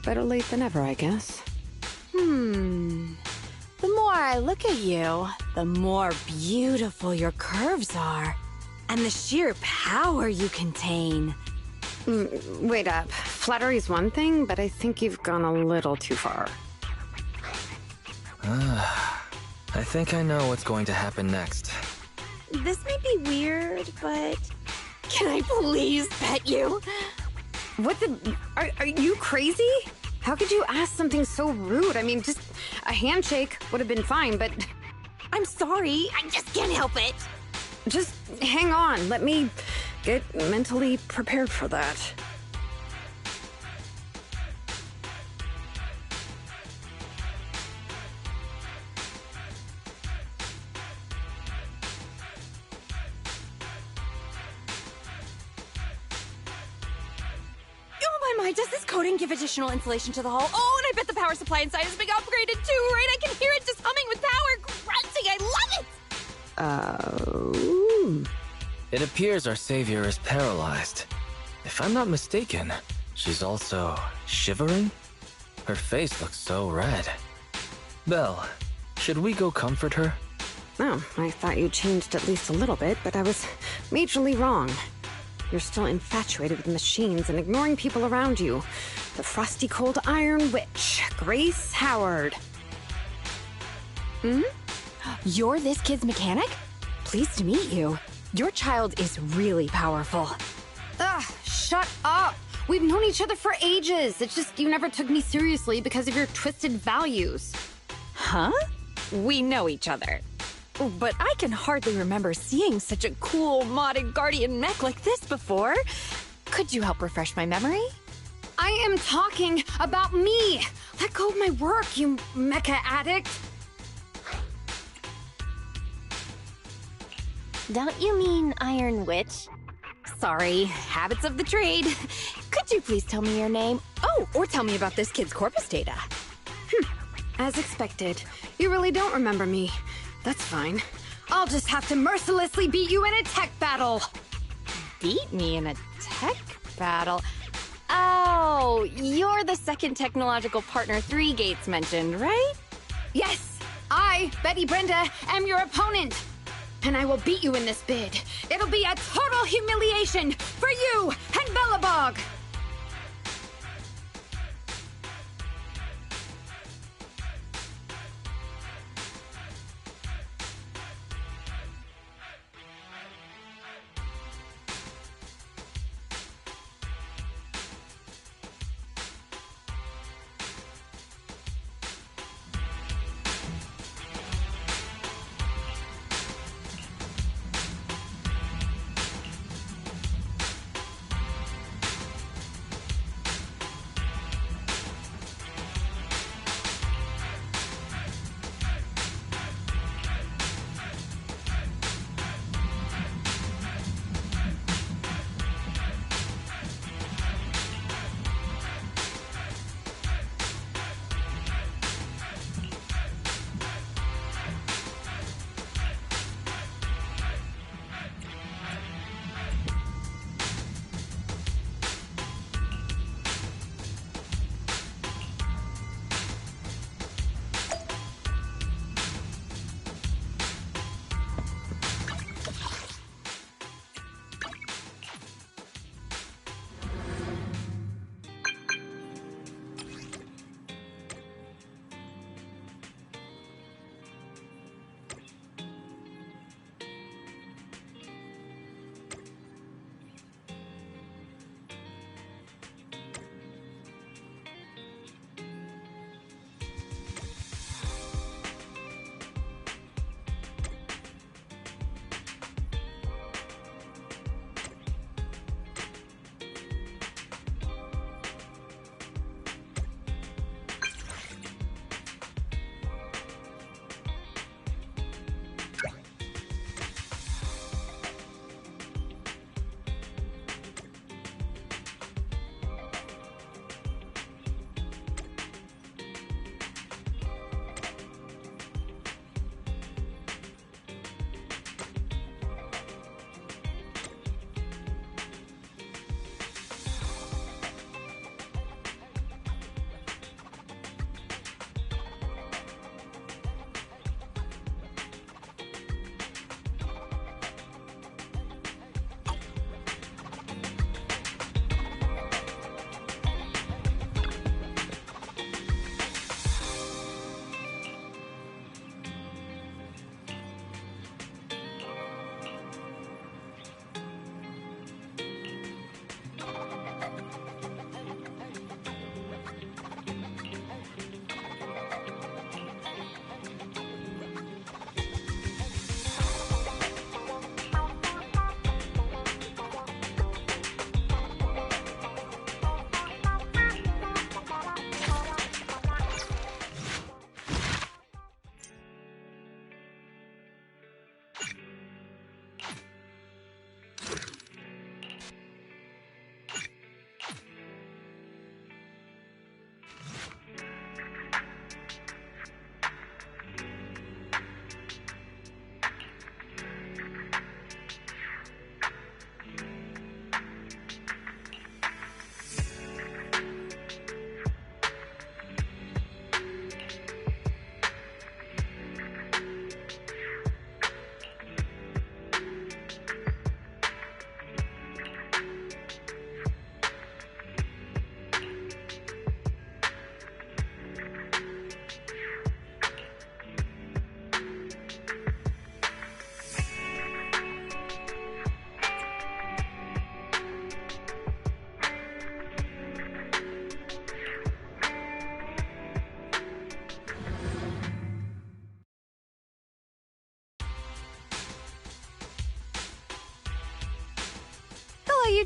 Better late than ever, I guess. The more I look at you, the more beautiful your curves are. And the sheer power you contain. Wait up. Flattery's one thing, but I think you've gone a little too far. I think I know what's going to happen next. This may be weird, but... Can I please pet you? What the... Are you crazy? How could you ask something so rude? I mean, just a handshake would have been fine, but... I'm sorry, I just can't help it. Just hang on. Let me get mentally prepared for that. Oh my, does this coating give additional insulation to the hull? Oh, and I bet the power supply inside has been upgraded too, right? I can hear it just humming with power, grunting. I love it! It appears our savior is paralyzed. If I'm not mistaken, she's also shivering? Her face looks so red. Belle, should we go comfort her? Oh, I thought you changed at least a little bit, but I was majorly wrong. You're still infatuated with machines and ignoring people around you. The frosty cold iron witch, Grace Howard. You're this kid's mechanic? Pleased to meet you. Your child is really powerful. Ugh, shut up! We've known each other for ages. It's just you never took me seriously because of your twisted values. Huh? We know each other. But I can hardly remember seeing such a cool modded Guardian mech like this before. Could you help refresh my memory? I am talking about me! Let go of my work, you mecha addict! Don't you mean Iron Witch? Sorry, habits of the trade. Could you please tell me your name? Oh, or tell me about this kid's corpus data. As expected, you really don't remember me. That's fine. I'll just have to mercilessly beat you in a tech battle! Beat me in a tech battle? Oh, you're the second technological partner 3 Gates mentioned, right? Yes! I, Betty Brenda, am your opponent! And I will beat you in this bid. It'll be a total humiliation for you and Bellabog!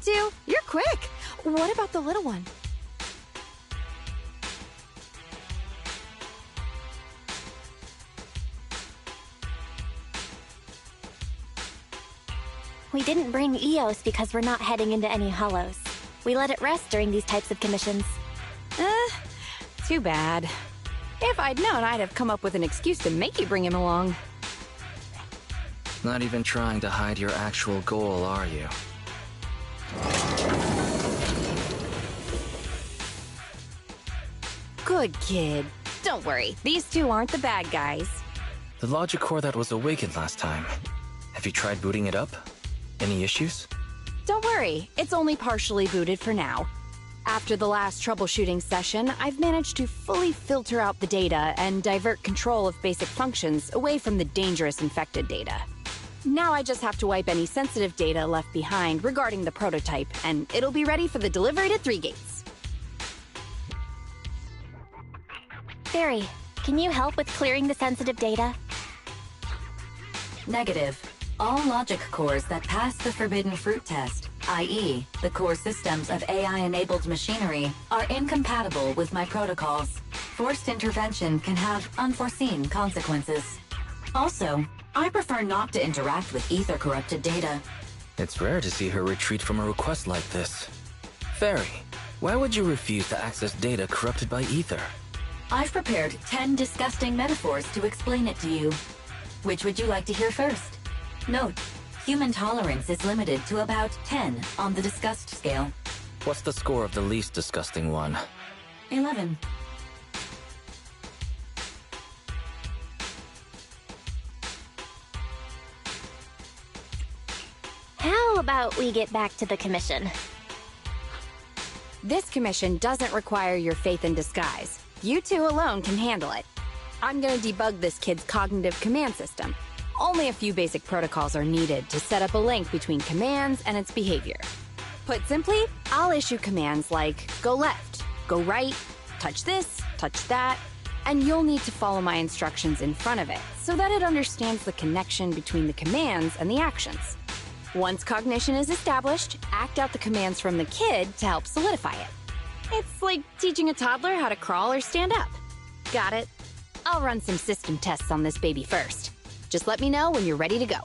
you two. You're quick. What about the little one? We didn't bring Eos because we're not heading into any hollows. We let it rest during these types of commissions. Too bad. If I'd known, I'd have come up with an excuse to make you bring him along. Not even trying to hide your actual goal, are you? Good kid. Don't worry, these two aren't the bad guys. The logic core that was awakened last time. Have you tried booting it up? Any issues? Don't worry, it's only partially booted for now. After the last troubleshooting session, I've managed to fully filter out the data and divert control of basic functions away from the dangerous infected data. Now I just have to wipe any sensitive data left behind regarding the prototype, and it'll be ready for the delivery to 3 Gates. Barry, can you help with clearing the sensitive data? Negative. All logic cores that pass the Forbidden Fruit test, i.e., the core systems of AI-enabled machinery, are incompatible with my protocols. Forced intervention can have unforeseen consequences. Also, I prefer not to interact with ether-corrupted data. It's rare to see her retreat from a request like this. Fairy, why would you refuse to access data corrupted by ether? I've prepared 10 disgusting metaphors to explain it to you. Which would you like to hear first? Note, human tolerance is limited to about 10 on the disgust scale. What's the score of the least disgusting one? 11. How about we get back to the commission? This commission doesn't require your faith in disguise. You two alone can handle it. I'm gonna debug this kid's cognitive command system. Only a few basic protocols are needed to set up a link between commands and its behavior. Put simply, I'll issue commands like go left, go right, touch this, touch that, and you'll need to follow my instructions in front of it so that it understands the connection between the commands and the actions. Once cognition is established, act out the commands from the kid to help solidify it. It's like teaching a toddler how to crawl or stand up. Got it? I'll run some system tests on this baby first. Just let me know when you're ready to go.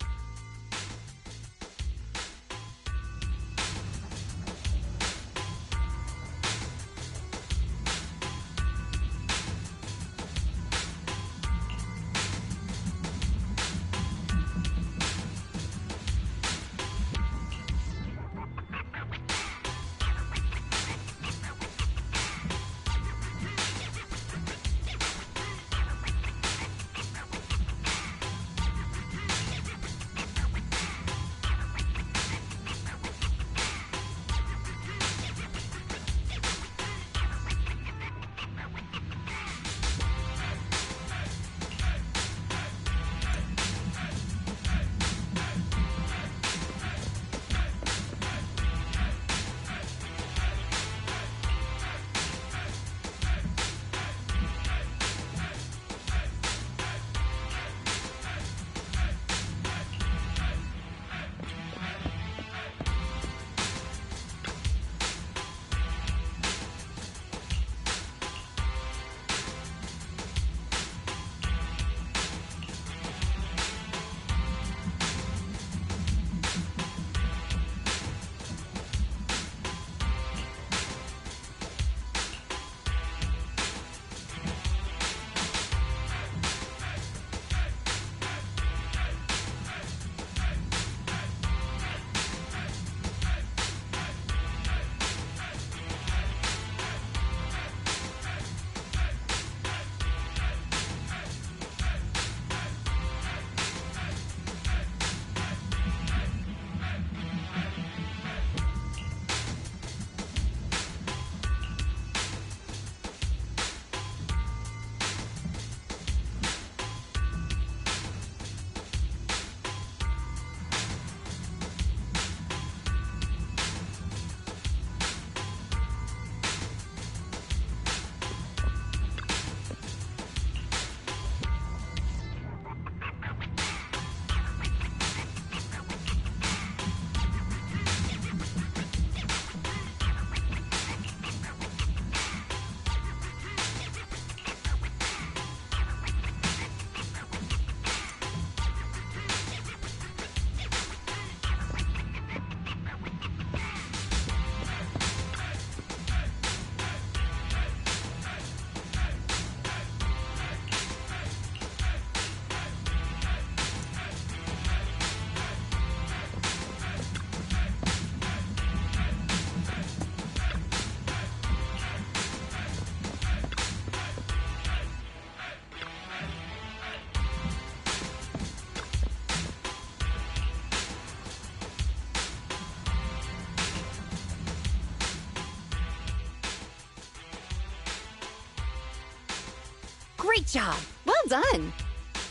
Great job! Well done!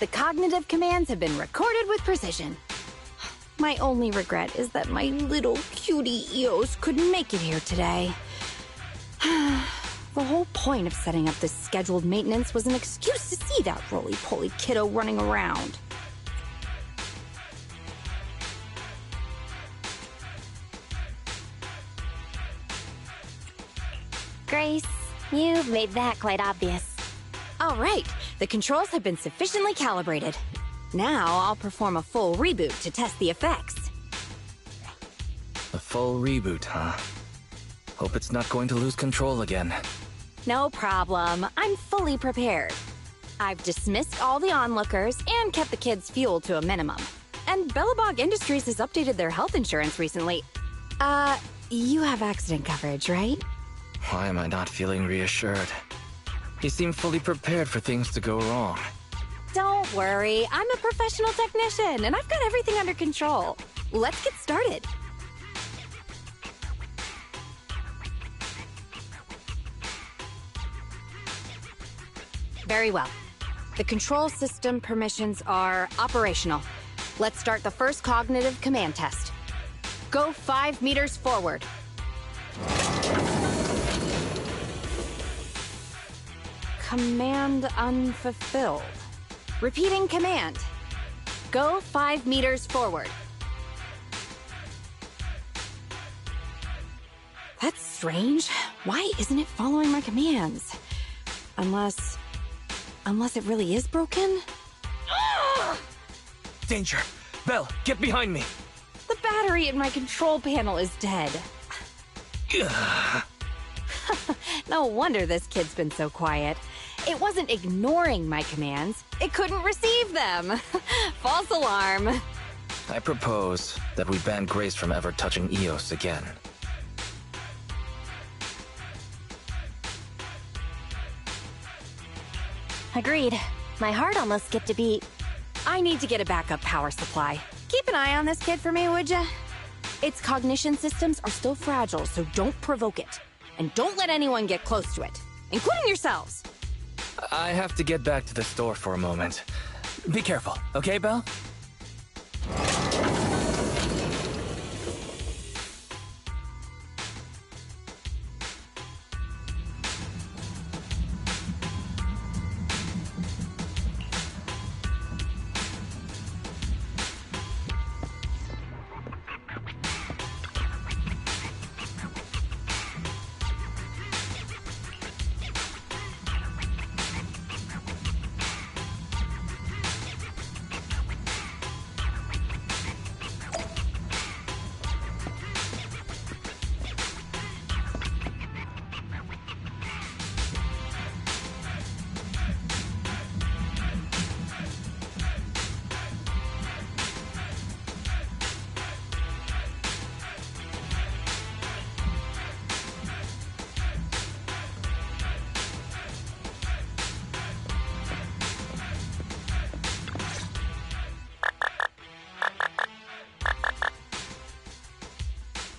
The cognitive commands have been recorded with precision. My only regret is that my little cutie Eos couldn't make it here today. The whole point of setting up this scheduled maintenance was an excuse to see that roly-poly kiddo running around. Grace, you've made that quite obvious. All right, the controls have been sufficiently calibrated. Now I'll perform a full reboot to test the effects. A full reboot, huh? Hope it's not going to lose control again. No problem. I'm fully prepared. I've dismissed all the onlookers and kept the kids' fuel to a minimum. And Bellabog Industries has updated their health insurance recently. You have accident coverage, right? Why am I not feeling reassured? You seem fully prepared for things to go wrong. Don't worry, I'm a professional technician, and I've got everything under control. Let's get started. Very well. The control system permissions are operational. Let's start the first cognitive command test. Go 5 meters forward. Command unfulfilled. Repeating command. Go 5 meters forward. That's strange. Why isn't it following my commands? Unless it really is broken? Danger! Belle, get behind me! The battery in my control panel is dead. No wonder this kid's been so quiet. It wasn't ignoring my commands. It couldn't receive them. False alarm. I propose that we ban Grace from ever touching Eos again. Agreed. My heart almost skipped a beat. I need to get a backup power supply. Keep an eye on this kid for me, would ya? Its cognition systems are still fragile, so don't provoke it. And don't let anyone get close to it, including yourselves. I have to get back to the store for a moment. Be careful, okay, Belle?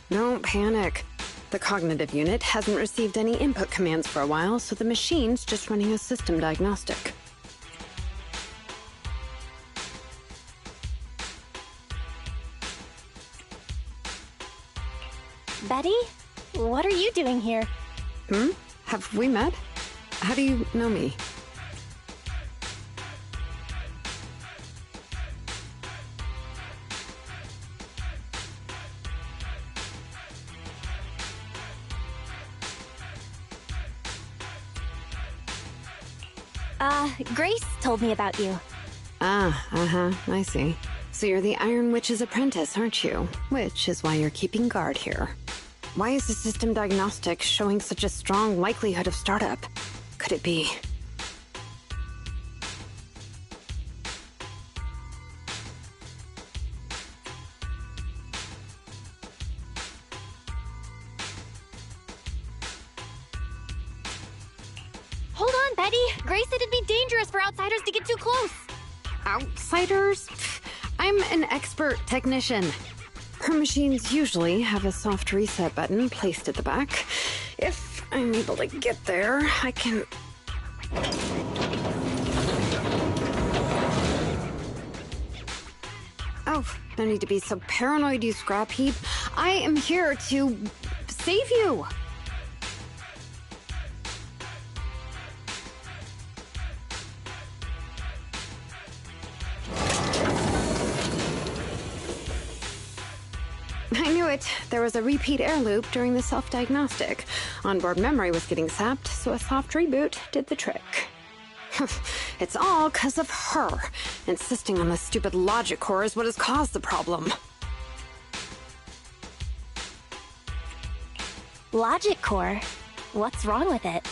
Don't panic. The cognitive unit hasn't received any input commands for a while, so the machine's just running a system diagnostic. Betty? What are you doing here? Have we met? How do you know me? Grace told me about you. I see. So you're the Iron Witch's apprentice, aren't you? Which is why you're keeping guard here. Why is the system diagnostic showing such a strong likelihood of startup? Could it be... Hold on, Betty. Grace said it'd be dangerous for outsiders to get too close. Outsiders? I'm an expert technician. Her machines usually have a soft reset button placed at the back. If I'm able to get there, I can... No need to be so paranoid, you scrap heap. I am here to save you. I knew it. There was a repeat air loop during the self-diagnostic. Onboard memory was getting sapped, so a soft reboot did the trick. It's all 'cause of her. Insisting on the stupid logic core is what has caused the problem. Logic core? What's wrong with it?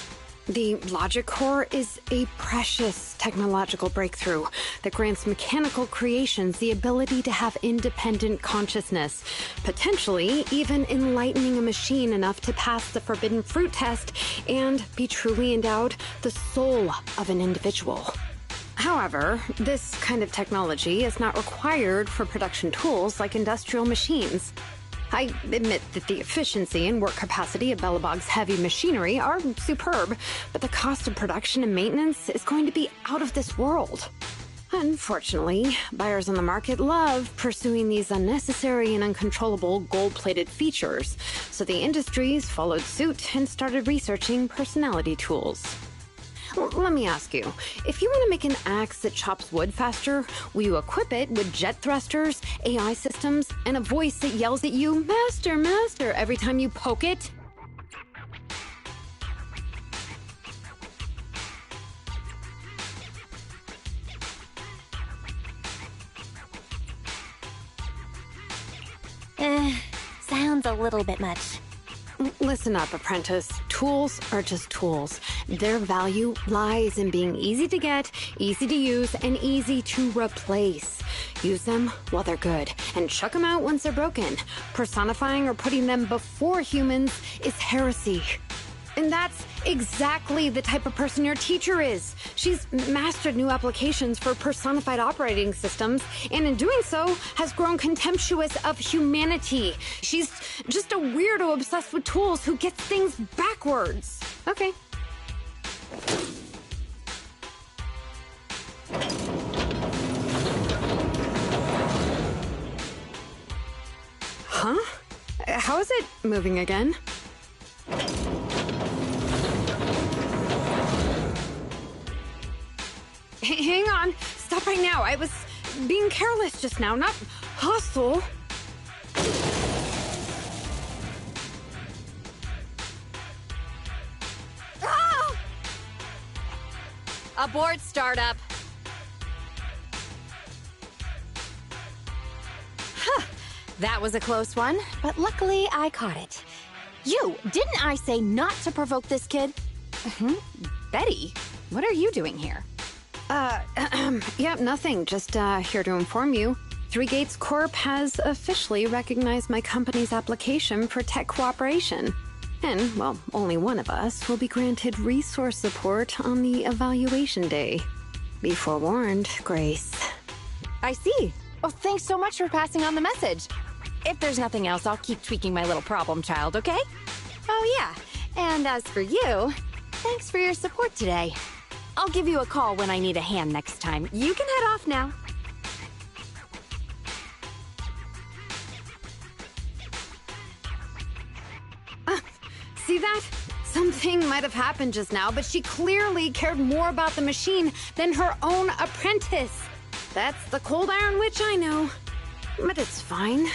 The logic core is a precious technological breakthrough that grants mechanical creations the ability to have independent consciousness, potentially even enlightening a machine enough to pass the forbidden fruit test and be truly endowed the soul of an individual. However, this kind of technology is not required for production tools like industrial machines. I admit that the efficiency and work capacity of Belobog's heavy machinery are superb, but the cost of production and maintenance is going to be out of this world. Unfortunately, buyers on the market love pursuing these unnecessary and uncontrollable gold-plated features, so the industries followed suit and started researching personality tools. Let me ask you, if you want to make an axe that chops wood faster, will you equip it with jet thrusters, AI systems, and a voice that yells at you, "Master, Master," every time you poke it? Sounds a little bit much. Listen up, apprentice. Tools are just tools. Their value lies in being easy to get, easy to use, and easy to replace. Use them while they're good, and chuck them out once they're broken. Personifying or putting them before humans is heresy. And that's exactly the type of person your teacher is. She's mastered new applications for personified operating systems, and in doing so, has grown contemptuous of humanity. She's just a weirdo obsessed with tools who gets things backwards. Okay. Huh? How is it moving again? Hang on. Stop right now. I was being careless just now, not hostile. Ah! Abort startup. Huh. That was a close one, but luckily I caught it. Didn't I say not to provoke this kid? Betty, what are you doing here? Yeah, nothing. Just, here to inform you. Three Gates Corp has officially recognized my company's application for tech cooperation. And, well, only one of us will be granted resource support on the evaluation day. Be forewarned, Grace. I see. Oh, thanks so much for passing on the message. If there's nothing else, I'll keep tweaking my little problem child, okay? Oh, yeah. And as for you, thanks for your support today. I'll give you a call when I need a hand next time. You can head off now. See that? Something might have happened just now, but she clearly cared more about the machine than her own apprentice. That's the cold iron witch I know. But it's fine.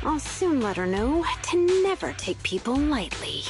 I'll soon let her know to never take people lightly.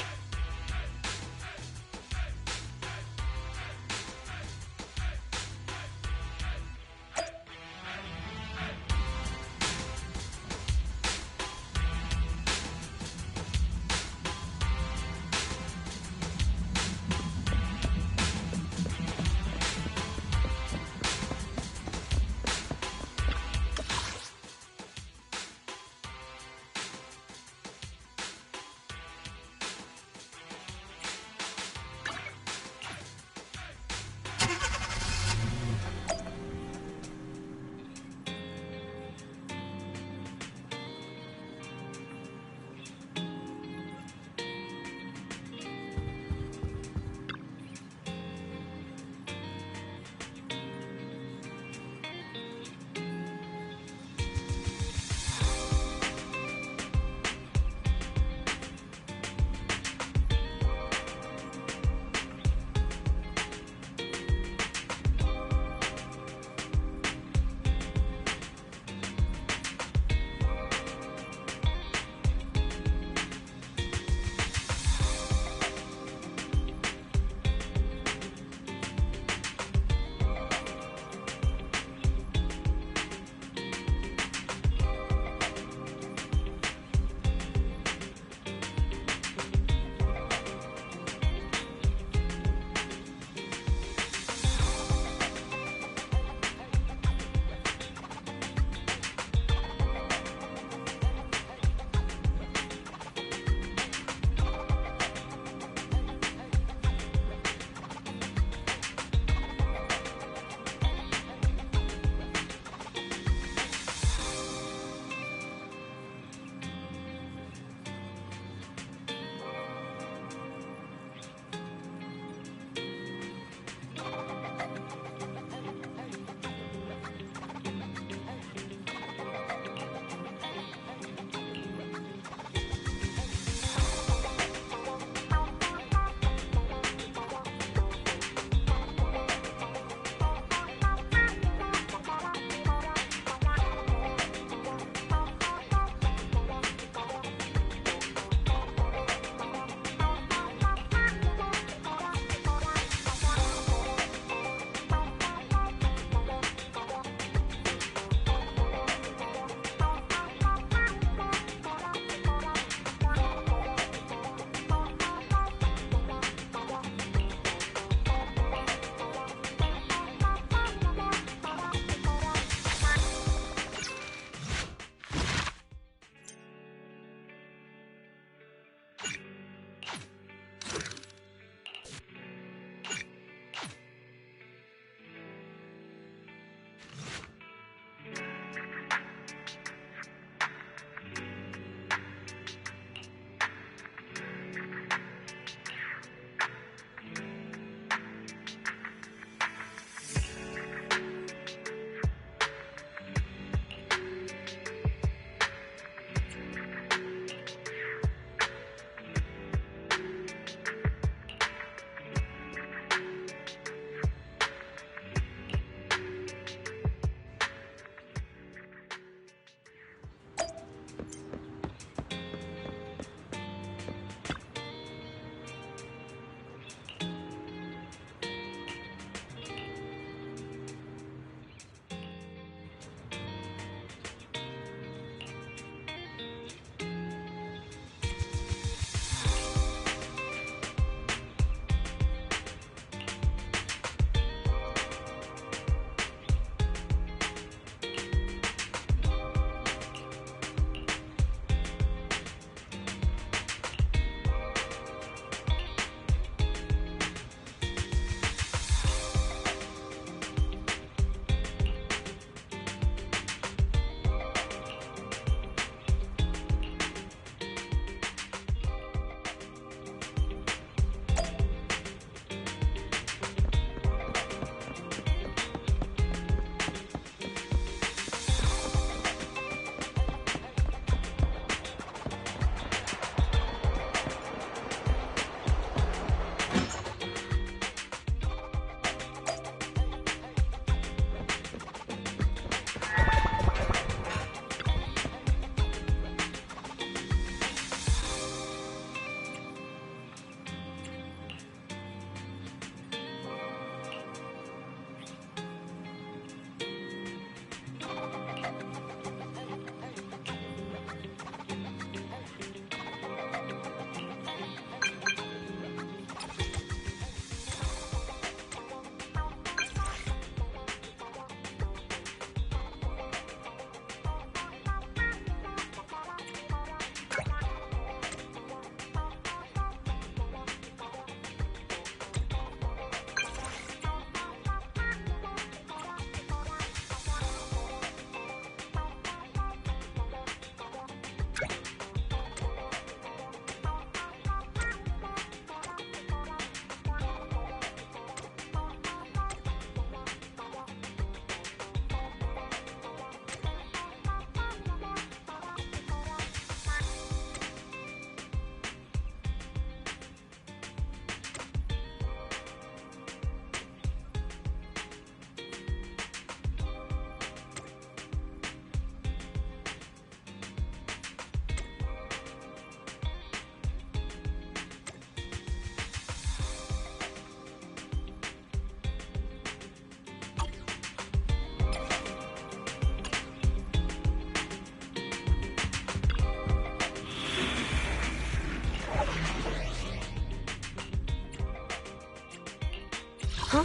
Huh?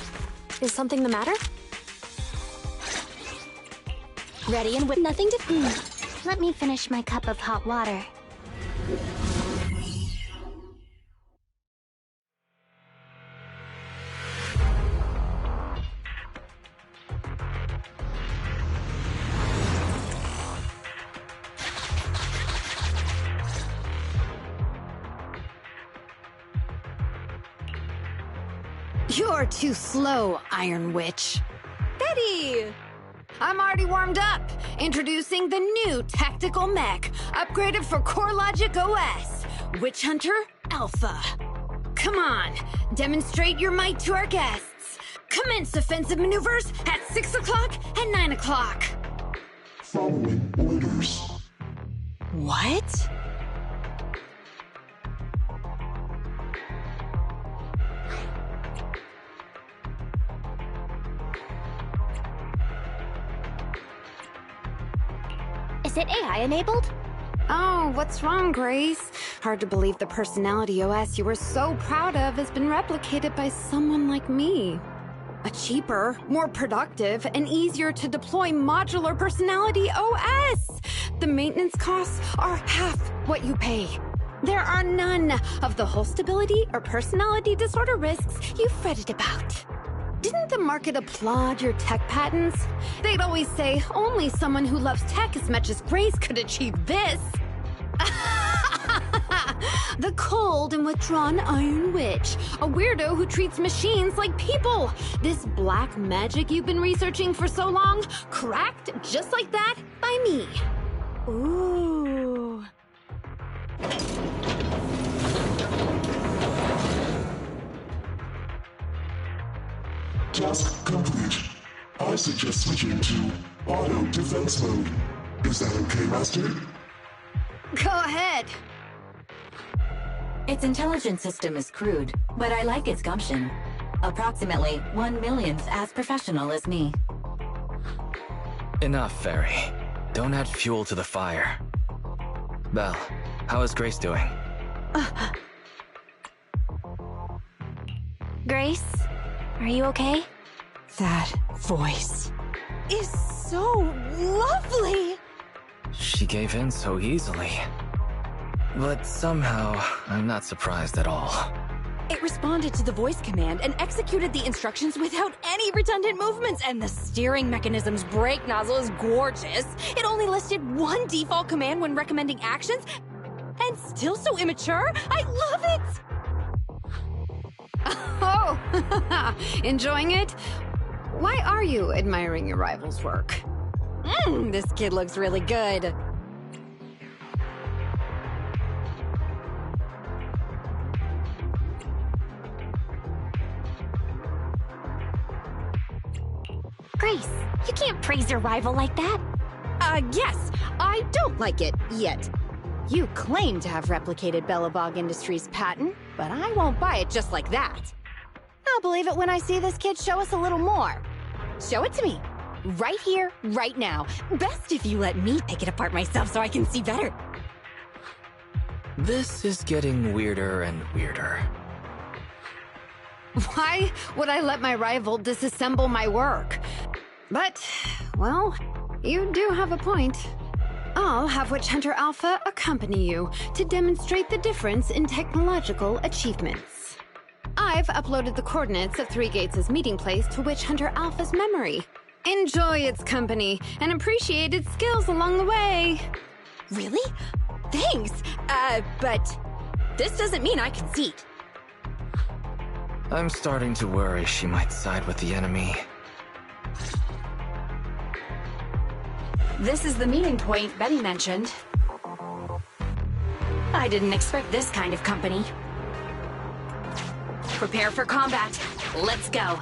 Is something the matter? Ready and with nothing to... Let me finish my cup of hot water. You're too slow, Iron Witch. Betty! I'm already warmed up. Introducing the new tactical mech, upgraded for CoreLogic OS, Witch Hunter Alpha. Come on, demonstrate your might to our guests. Commence offensive maneuvers at 6 o'clock and 9 o'clock. Following orders. What? Is it AI enabled? Oh, what's wrong, Grace? Hard to believe the personality OS you were so proud of has been replicated by someone like me. A cheaper, more productive, and easier to deploy modular personality OS! The maintenance costs are half what you pay. There are none of the whole stability or personality disorder risks you fretted about. Didn't the market applaud your tech patents? They'd always say only someone who loves tech as much as Grace could achieve this. The cold and withdrawn Iron Witch, a weirdo who treats machines like people. This black magic you've been researching for so long, cracked just like that by me. Ooh. Task complete. I suggest switching to auto defense mode. Is that okay, Master? Go ahead. Its intelligence system is crude, but I like its gumption. Approximately 1/1,000th as professional as me. Enough, Fairy. Don't add fuel to the fire. Belle, how is Grace doing? Grace, are you okay? That voice is so lovely! She gave in so easily. But somehow, I'm not surprised at all. It responded to the voice command and executed the instructions without any redundant movements, and the steering mechanism's brake nozzle is gorgeous. It only listed one default command when recommending actions, and still so immature? I love it! Oh, enjoying it? Why are you admiring your rival's work? This kid looks really good. Grace, you can't praise your rival like that. Yes, I don't like it yet. You claim to have replicated Bellabog Industries' patent, but I won't buy it just like that. I'll believe it when I see this kid show us a little more. Show it to me. Right here, right now. Best if you let me pick it apart myself so I can see better. This is getting weirder and weirder. Why would I let my rival disassemble my work? But, well, you do have a point. I'll have Witch Hunter Alpha accompany you to demonstrate the difference in technological achievements. I've uploaded the coordinates of Three Gates' meeting place to Witch Hunter Alpha's memory. Enjoy its company and appreciate its skills along the way. Really? Thanks. But this doesn't mean I concede. I'm starting to worry she might side with the enemy. This is the meeting point Betty mentioned. I didn't expect this kind of company. Prepare for combat. Let's go.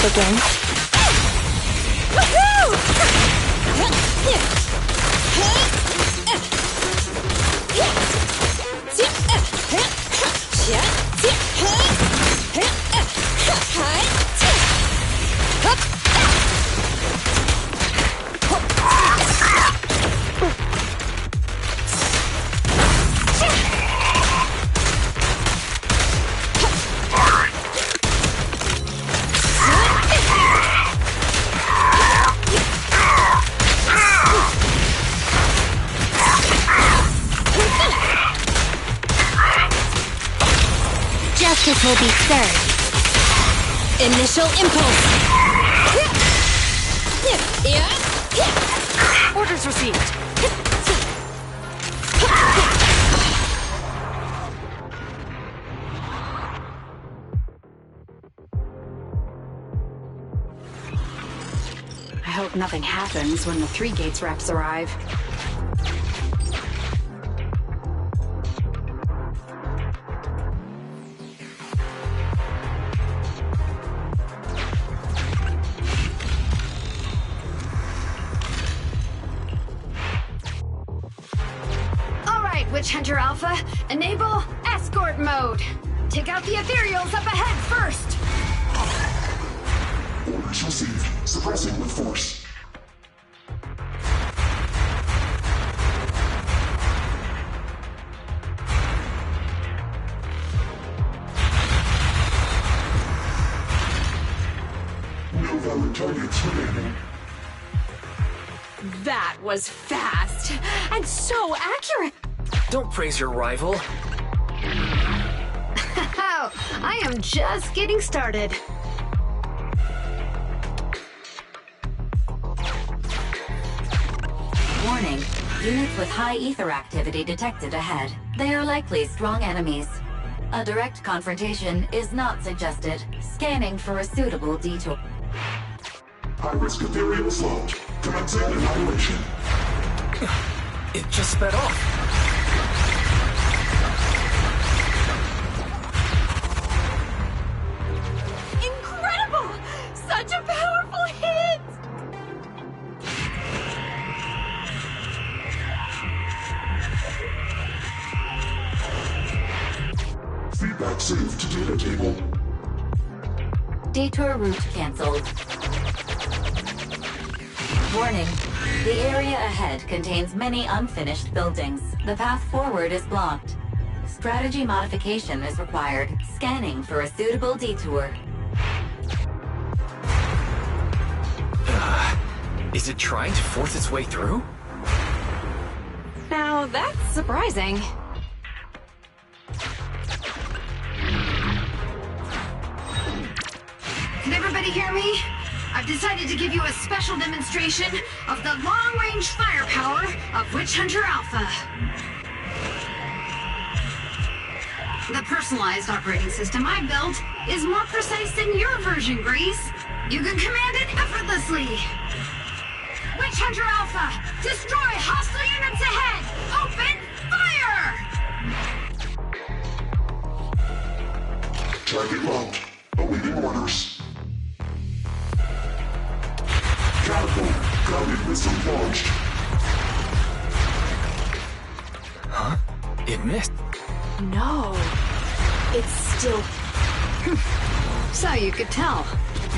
again. Justice will be served. Initial impulse. Orders received. I hope nothing happens when the 3 Gates reps arrive. Witch Hunter Alpha, enable escort mode. Take out the ethereals up ahead first. Orders received. Suppressing with force. No valid targets remaining. That was fast and so accurate. Don't praise your rival. I am just getting started. Warning. Units with high ether activity detected ahead. They are likely strong enemies. A direct confrontation is not suggested. Scanning for a suitable detour. High-risk ethereals locked. Commencing annihilation. It just sped off. Incredible! Such a powerful hit! Feedback saved to data table. Detour route cancelled. Warning. The area ahead contains many unfinished buildings. The path forward is blocked. Strategy modification is required. Scanning for a suitable detour. Is it trying to force its way through? Now that's surprising. Can everybody hear me? I've decided to give you a special demonstration of the long-range firepower of Witch Hunter Alpha. The personalized operating system I built is more precise than your version, Grease. You can command it effortlessly. Witch Hunter Alpha, destroy hostile units ahead! Open fire! Target locked. Awaiting orders. Catapult. Guided missile launched. Huh? It missed. No. It's still... So you could tell,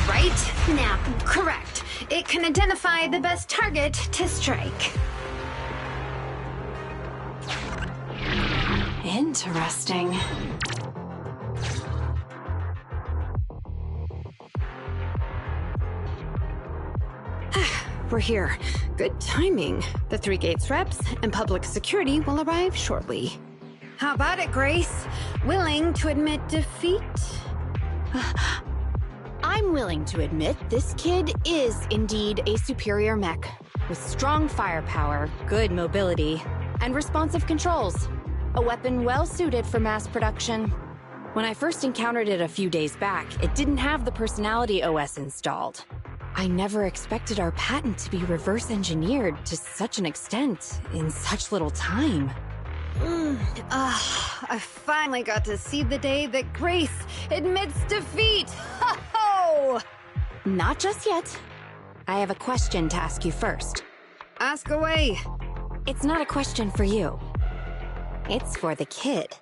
right? Now, correct. It can identify the best target to strike. Interesting. We're here. Good timing. The 3 Gates reps and public security will arrive shortly. How about it, Grace? Willing to admit defeat? I'm willing to admit this kid is indeed a superior mech, with strong firepower, good mobility, and responsive controls. A weapon well suited for mass production. When I first encountered it a few days back, it didn't have the personality OS installed. I never expected our patent to be reverse engineered to such an extent in such little time. I finally got to see the day that Grace admits defeat! Ho-ho! Not just yet. I have a question to ask you first. Ask away. It's not a question for you. It's for the kid.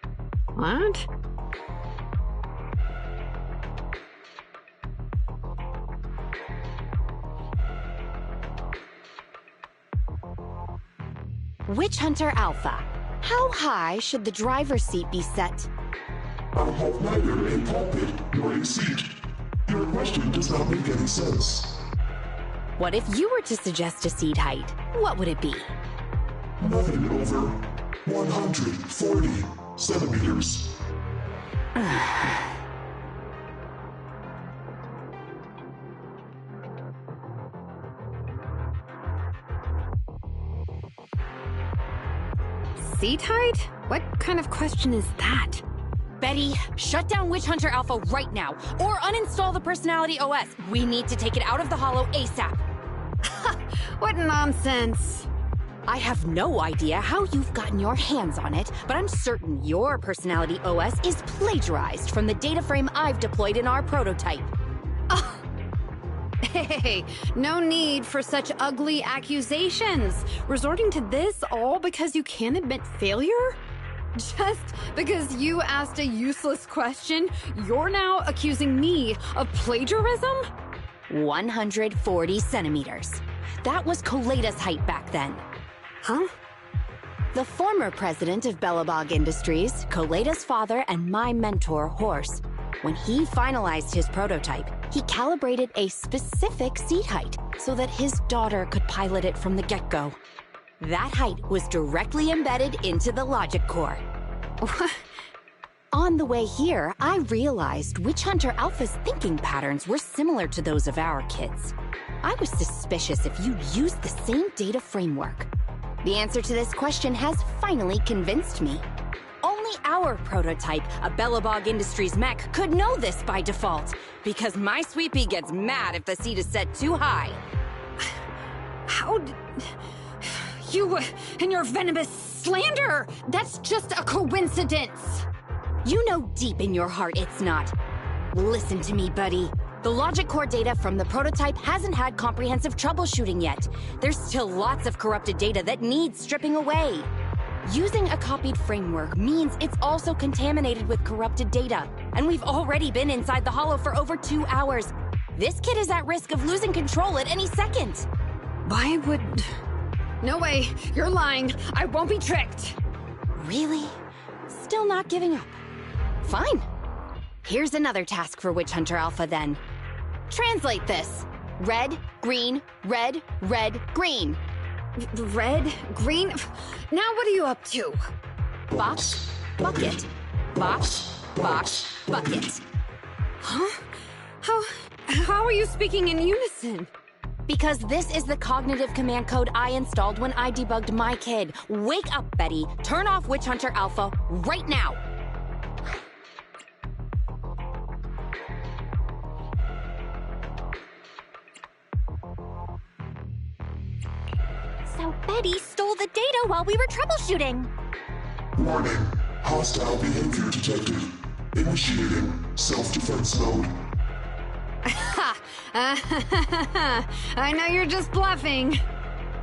What? Witch Hunter Alpha, how high should the driver's seat be set? I have neither a pulpit nor a seat. Your question does not make any sense. What if you were to suggest a seat height? What would it be? Nothing over 140 centimeters. Seat height? What kind of question is that? Betty, shut down Witch Hunter Alpha right now, or uninstall the Personality OS. We need to take it out of the Holo ASAP. What nonsense! I have no idea how you've gotten your hands on it, but I'm certain your Personality OS is plagiarized from the data frame I've deployed in our prototype. Hey, no need for such ugly accusations. Resorting to this all because you can't admit failure? Just because you asked a useless question, you're now accusing me of plagiarism? 140 centimeters. That was Koleda's height back then. Huh? The former president of Bellabog Industries, Koleda's father, and my mentor, Horse, when he finalized his prototype, he calibrated a specific seat height so that his daughter could pilot it from the get-go. That height was directly embedded into the logic core. On the way here, I realized Witch Hunter Alpha's thinking patterns were similar to those of our kids. I was suspicious if you used the same data framework. The answer to this question has finally convinced me. Only our prototype, a Bellabog Industries mech, could know this by default, because my sweet pea gets mad if the seat is set too high. How did... You and your venomous slander! That's just a coincidence! You know deep in your heart it's not. Listen to me, buddy. The logic core data from the prototype hasn't had comprehensive troubleshooting yet. There's still lots of corrupted data that needs stripping away. Using a copied framework means it's also contaminated with corrupted data, and we've already been inside the Holo for over 2 hours. This kid is at risk of losing control at any second. Why would... No way, you're lying. I won't be tricked. Really? Still not giving up? Fine. Here's another task for Witch Hunter Alpha then. Translate this. Red, green, red, red, green. Red? Green? Now what are you up to? Box, bucket. Box, box, bucket. Huh? How are you speaking in unison? Because this is the cognitive command code I installed when I debugged my kid. Wake up, Betty. Turn off Witch Hunter Alpha right now. So Betty stole the data while we were troubleshooting. Warning. Hostile behavior detected. Initiating self-defense mode. I know you're just bluffing.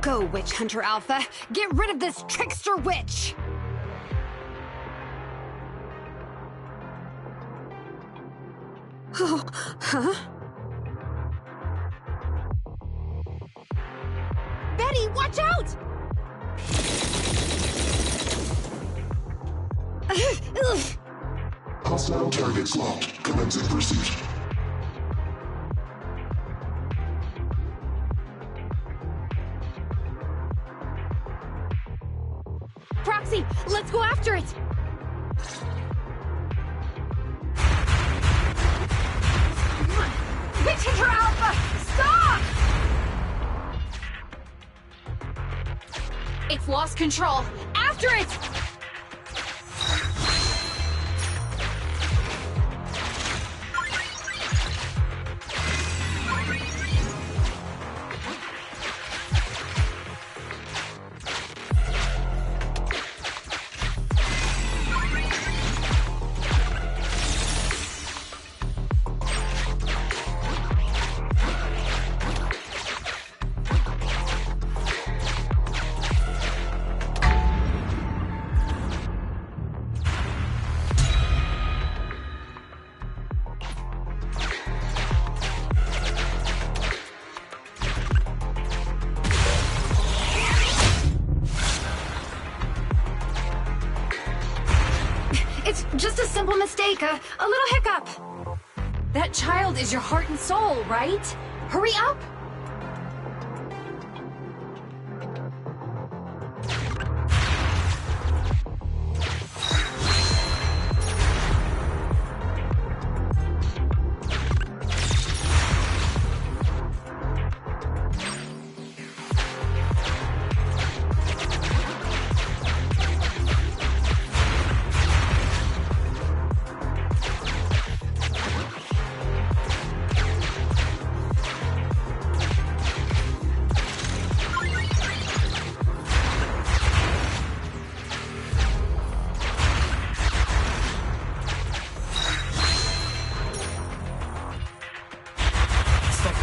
Go, Witch Hunter Alpha. Get rid of this trickster witch! Oh, huh? Betty, watch out! Hostile targets locked. Commencing pursuit. Proxy, let's go after it! Come on! Witch Hunter Alpha! Stop! It's lost control. After it! It's just a simple mistake, a little hiccup. That child is your heart and soul, right? Hurry up!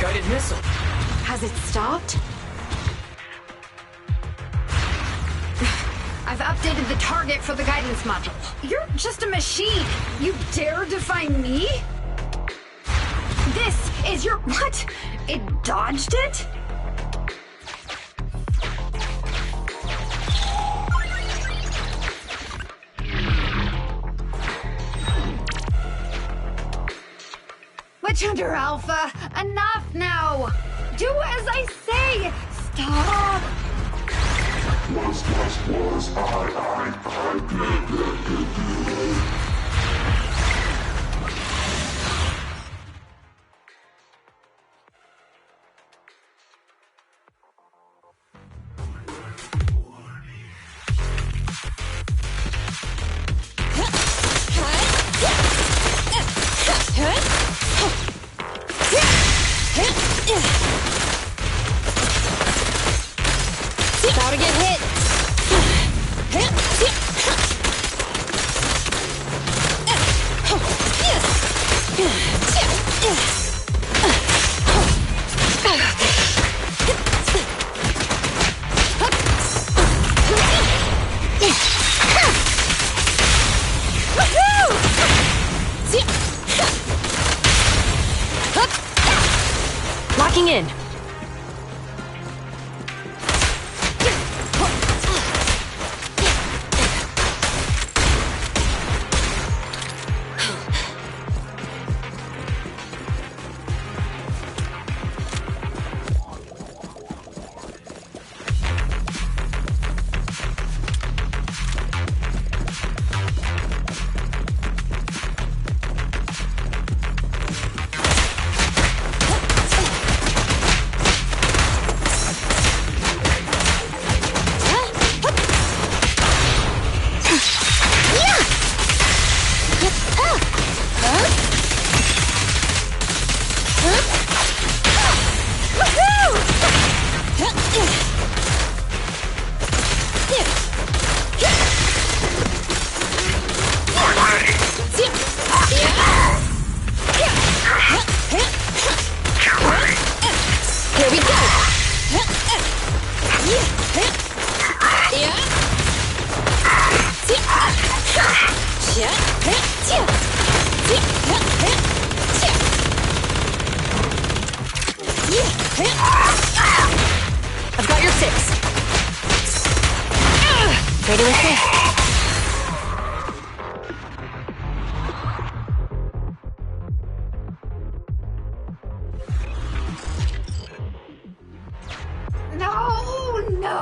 Guided missile. Has it stopped? I've updated the target for the guidance module. You're just a machine. You dare defy me? This is your... What? It dodged it? Witch Hunter Alpha, enough now! Do as I say! Stop! About to get hit! Locking in. Here we go! I've got your six. Ready to assist. No!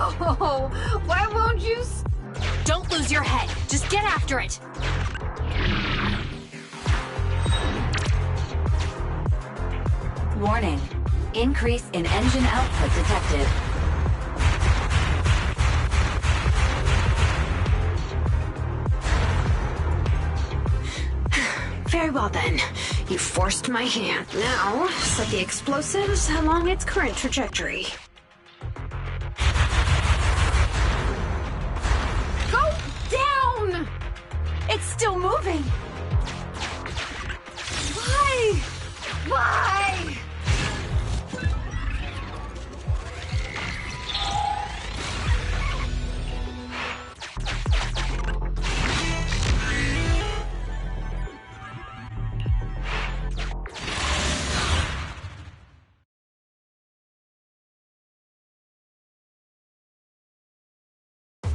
Why won't you Don't lose your head. Just get after it. Warning. Increase in engine output detected. Very well then. You forced my hand. Now, set the explosives along its current trajectory. Go down! It's still moving. Why? Why?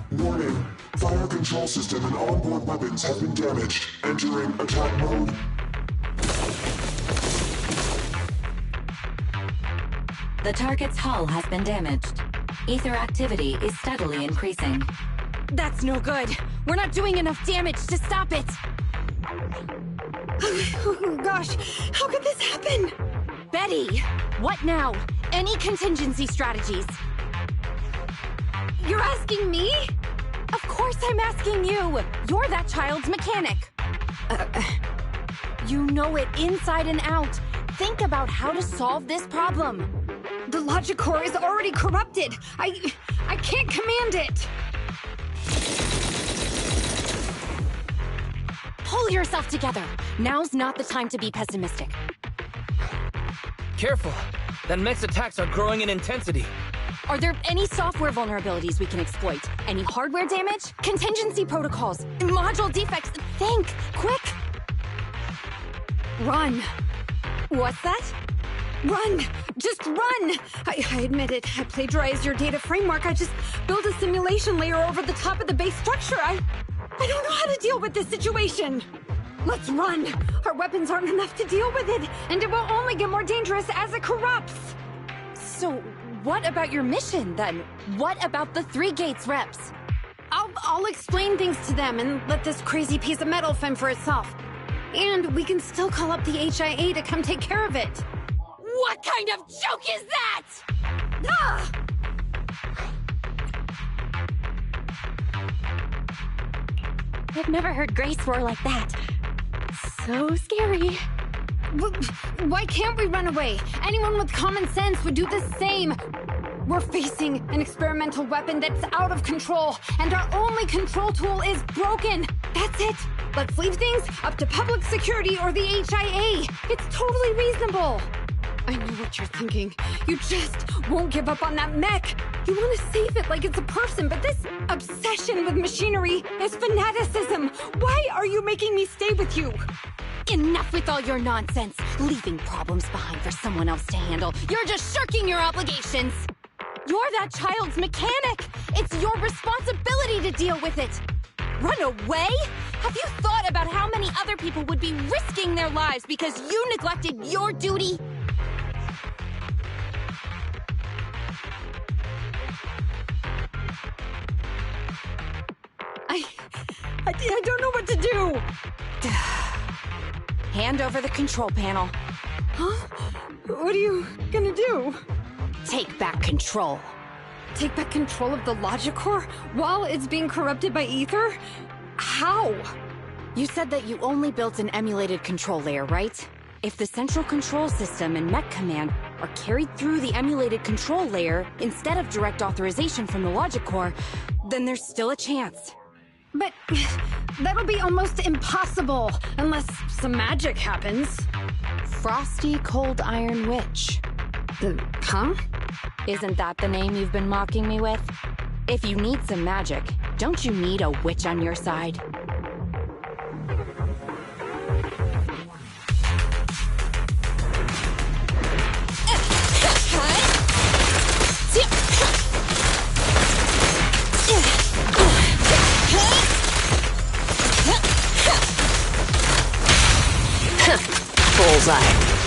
Warning, fire control system and onboard weapons have been damaged. Entering attack mode. The target's hull has been damaged. Ether activity is steadily increasing. That's no good. We're not doing enough damage to stop it. Oh gosh, how could this happen? Betty, what now? Any contingency strategies? You're asking me? Of course I'm asking you. You're that child's mechanic. You know it inside and out. Think about how to solve this problem. The logic core is already corrupted. I can't command it. Pull yourself together. Now's not the time to be pessimistic. Careful. That mech's attacks are growing in intensity. Are there any software vulnerabilities we can exploit? Any hardware damage? Contingency protocols? Module defects? Think! Quick! Run! What's that? Run! Just run! I admit it. I plagiarized your data framework. I just built a simulation layer over the top of the base structure. I don't know how to deal with this situation. Let's run! Our weapons aren't enough to deal with it, and it will only get more dangerous as it corrupts! So, what about your mission, then? What about the 3 Gates reps? I'll explain things to them and let this crazy piece of metal fend for itself. And we can still call up the HIA to come take care of it. What kind of joke is that? Ah! I've never heard Grace roar like that. So scary. Why can't we run away? Anyone with common sense would do the same. We're facing an experimental weapon that's out of control, and our only control tool is broken. That's it. Let's leave things up to public security or the HIA. It's totally reasonable. I know what you're thinking. You just won't give up on that mech. You want to save it like it's a person, but this obsession with machinery is fanaticism. Why are you making me stay with you? Enough with all your nonsense. Leaving problems behind for someone else to handle. You're just shirking your obligations. You're that child's mechanic. It's your responsibility to deal with it. Run away? Have you thought about how many other people would be risking their lives because you neglected your duty? I don't know what to do. Hand over the control panel. Huh? What are you gonna do? Take back control. Take back control of the logic core while it's being corrupted by ether? How? You said that you only built an emulated control layer, right? If the central control system and mech command are carried through the emulated control layer instead of direct authorization from the logic core, then there's still a chance. But that'll be almost impossible unless some magic happens. Frosty Cold Iron Witch. Huh? Isn't that the name you've been mocking me with? If you need some magic, don't you need a witch on your side? Bullseye.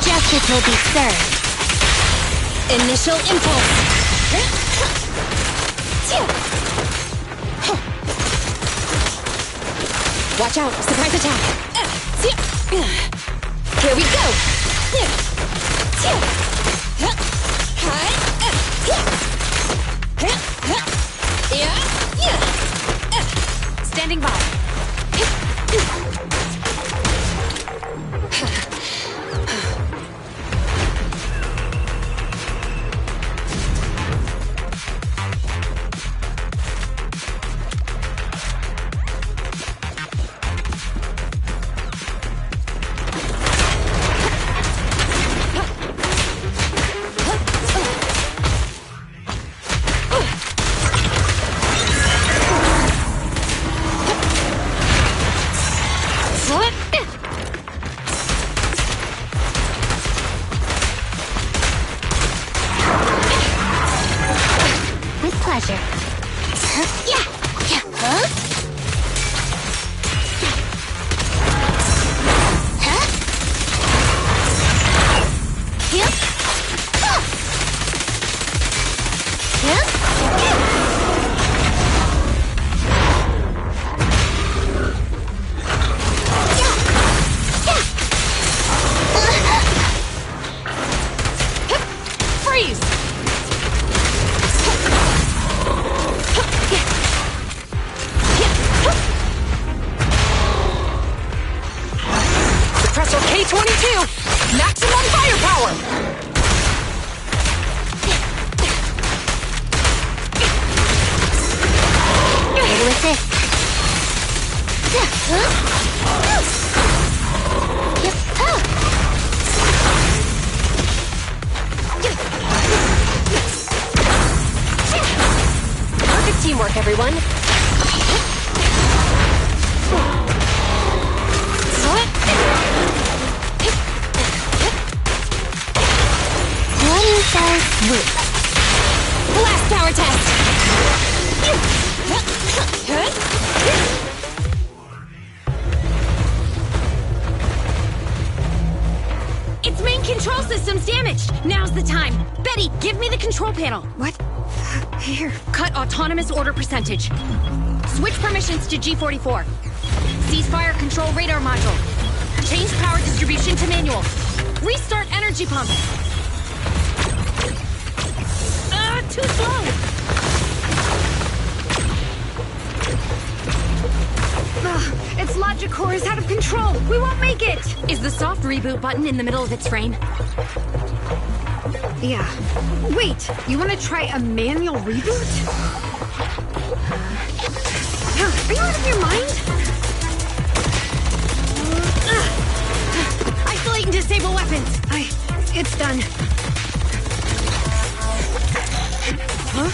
Justice will be served. Initial impulse. Watch out, surprise attack. Here we go. pleasure. Yeah! Yeah! Huh? Huh? Yep. Yep. Freeze! Suppressor K-22! Maximum firepower! Hit her with this. Huh? Yep. Perfect teamwork, everyone. One fell swoop. Blast power test! Its main control system's damaged! Now's the time! Betty, give me the control panel! What? Here. Cut autonomous order percentage. Switch permissions to G44. Ceasefire control radar module. Change power distribution to manual. Restart energy pump. Too slow! Its logic core is out of control! We won't make it! Is the soft reboot button in the middle of its frame? Yeah. Wait, you want to try a manual reboot? Are you out of your mind? Isolate and disable weapons! It's done. Huh?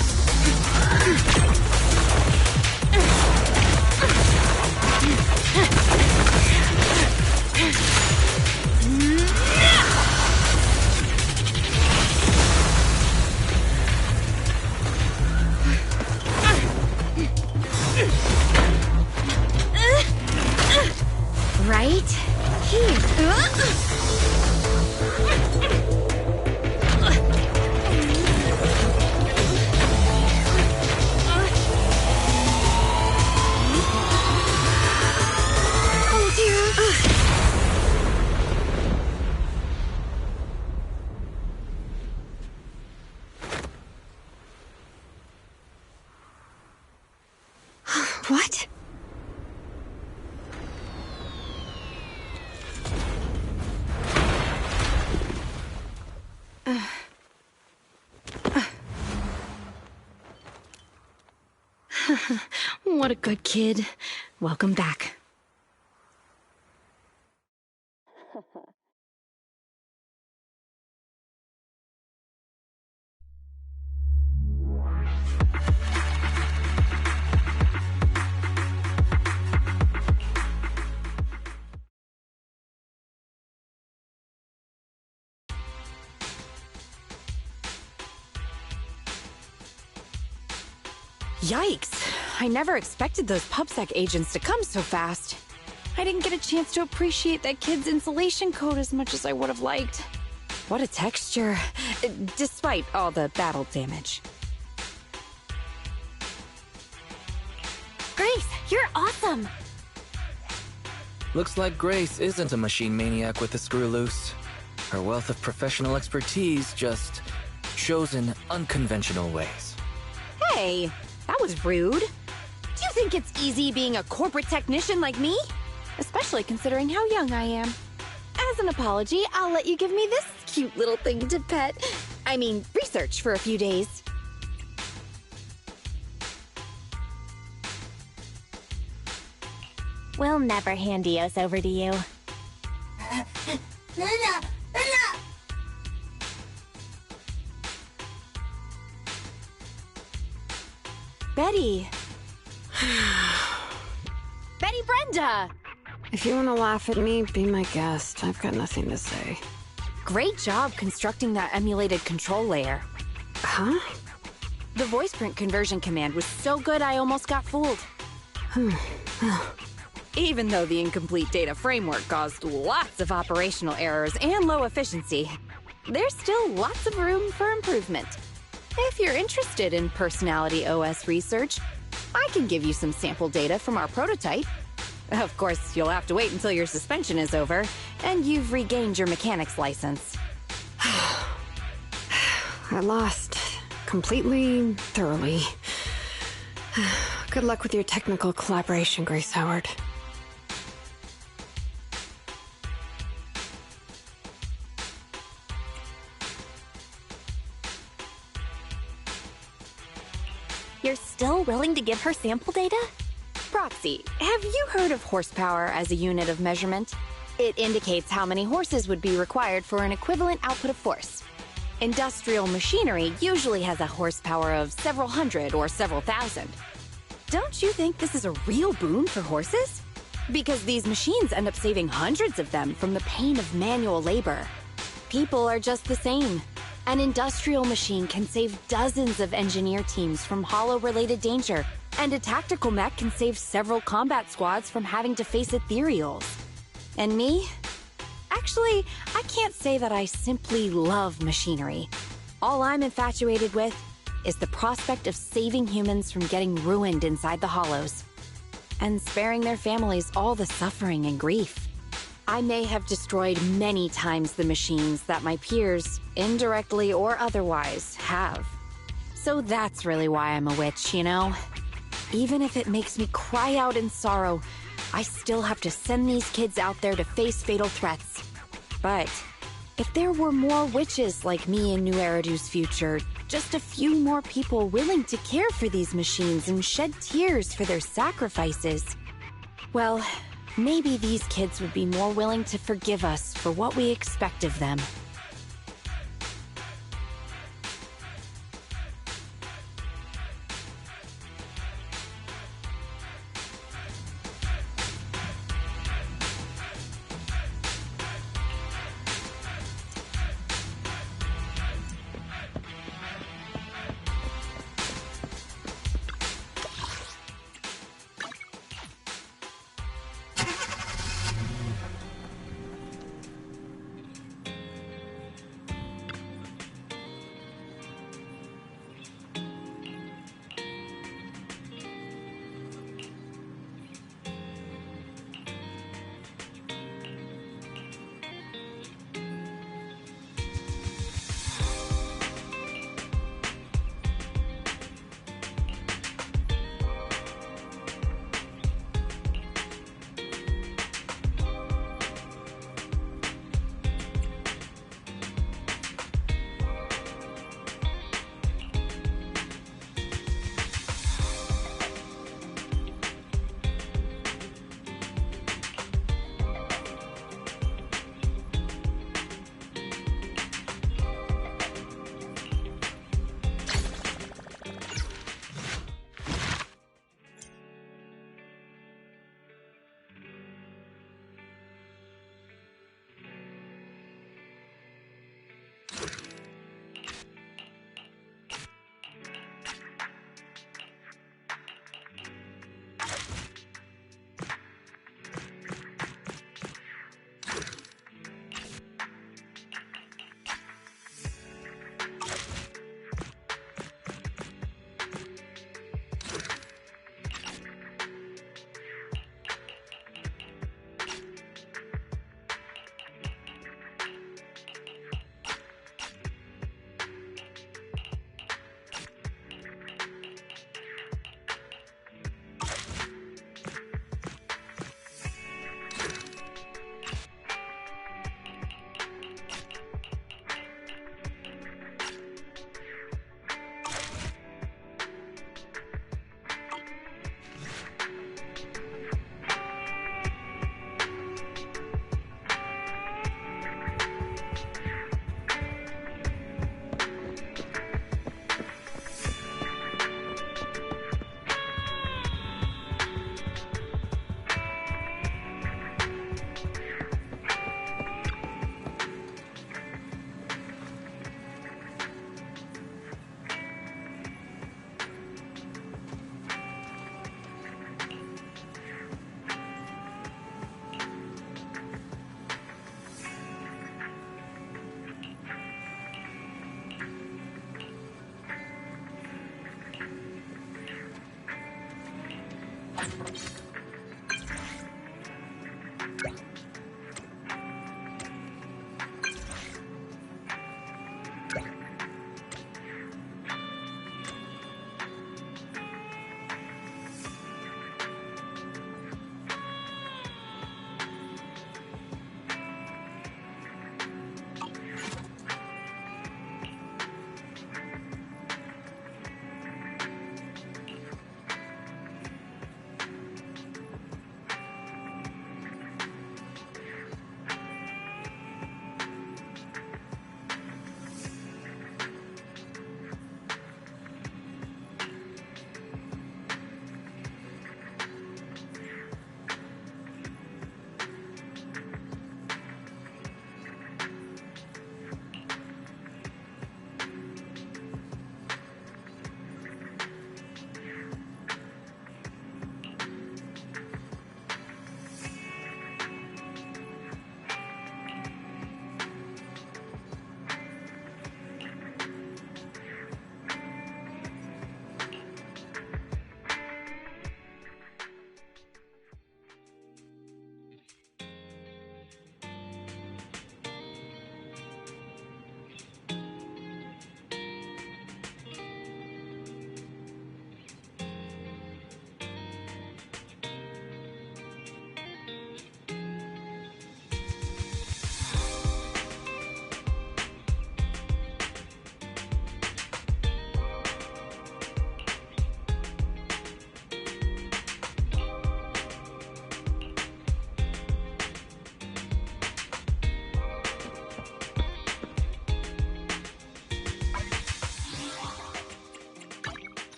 Right here. Oh dear. What? What a good kid. Welcome back. Yikes! I never expected those PubSec agents to come so fast. I didn't get a chance to appreciate that kid's insulation coat as much as I would have liked. What a texture, despite all the battle damage. Grace, you're awesome! Looks like Grace isn't a machine maniac with the screw loose. Her wealth of professional expertise just shows in unconventional ways. Hey, that was rude. Do you think it's easy being a corporate technician like me? Especially considering how young I am. As an apology, I'll let you give me this cute little thing to pet. I mean, research for a few days. We'll never hand Dios over to you. Betty. Betty Brenda! If you want to laugh at me, be my guest. I've got nothing to say. Great job constructing that emulated control layer. Huh? The voice print conversion command was so good I almost got fooled. Even though the incomplete data framework caused lots of operational errors and low efficiency, there's still lots of room for improvement. If you're interested in Personality OS research, I can give you some sample data from our prototype. Of course, you'll have to wait until your suspension is over and you've regained your mechanics license. I lost. Completely, thoroughly. Good luck with your technical collaboration, Grace Howard. You're still willing to give her sample data? Proxy, have you heard of horsepower as a unit of measurement? It indicates how many horses would be required for an equivalent output of force. Industrial machinery usually has a horsepower of several hundred or several thousand. Don't you think this is a real boon for horses? Because these machines end up saving hundreds of them from the pain of manual labor. People are just the same. An industrial machine can save dozens of engineer teams from hollow-related danger, and a tactical mech can save several combat squads from having to face ethereals. And me? Actually, I can't say that I simply love machinery. All I'm infatuated with is the prospect of saving humans from getting ruined inside the hollows, and sparing their families all the suffering and grief. I may have destroyed many times the machines that my peers, indirectly or otherwise, have. So that's really why I'm a witch, you know? Even if it makes me cry out in sorrow, I still have to send these kids out there to face fatal threats. But if there were more witches like me in New Eridu's future, just a few more people willing to care for these machines and shed tears for their sacrifices, well, maybe these kids would be more willing to forgive us for what we expect of them.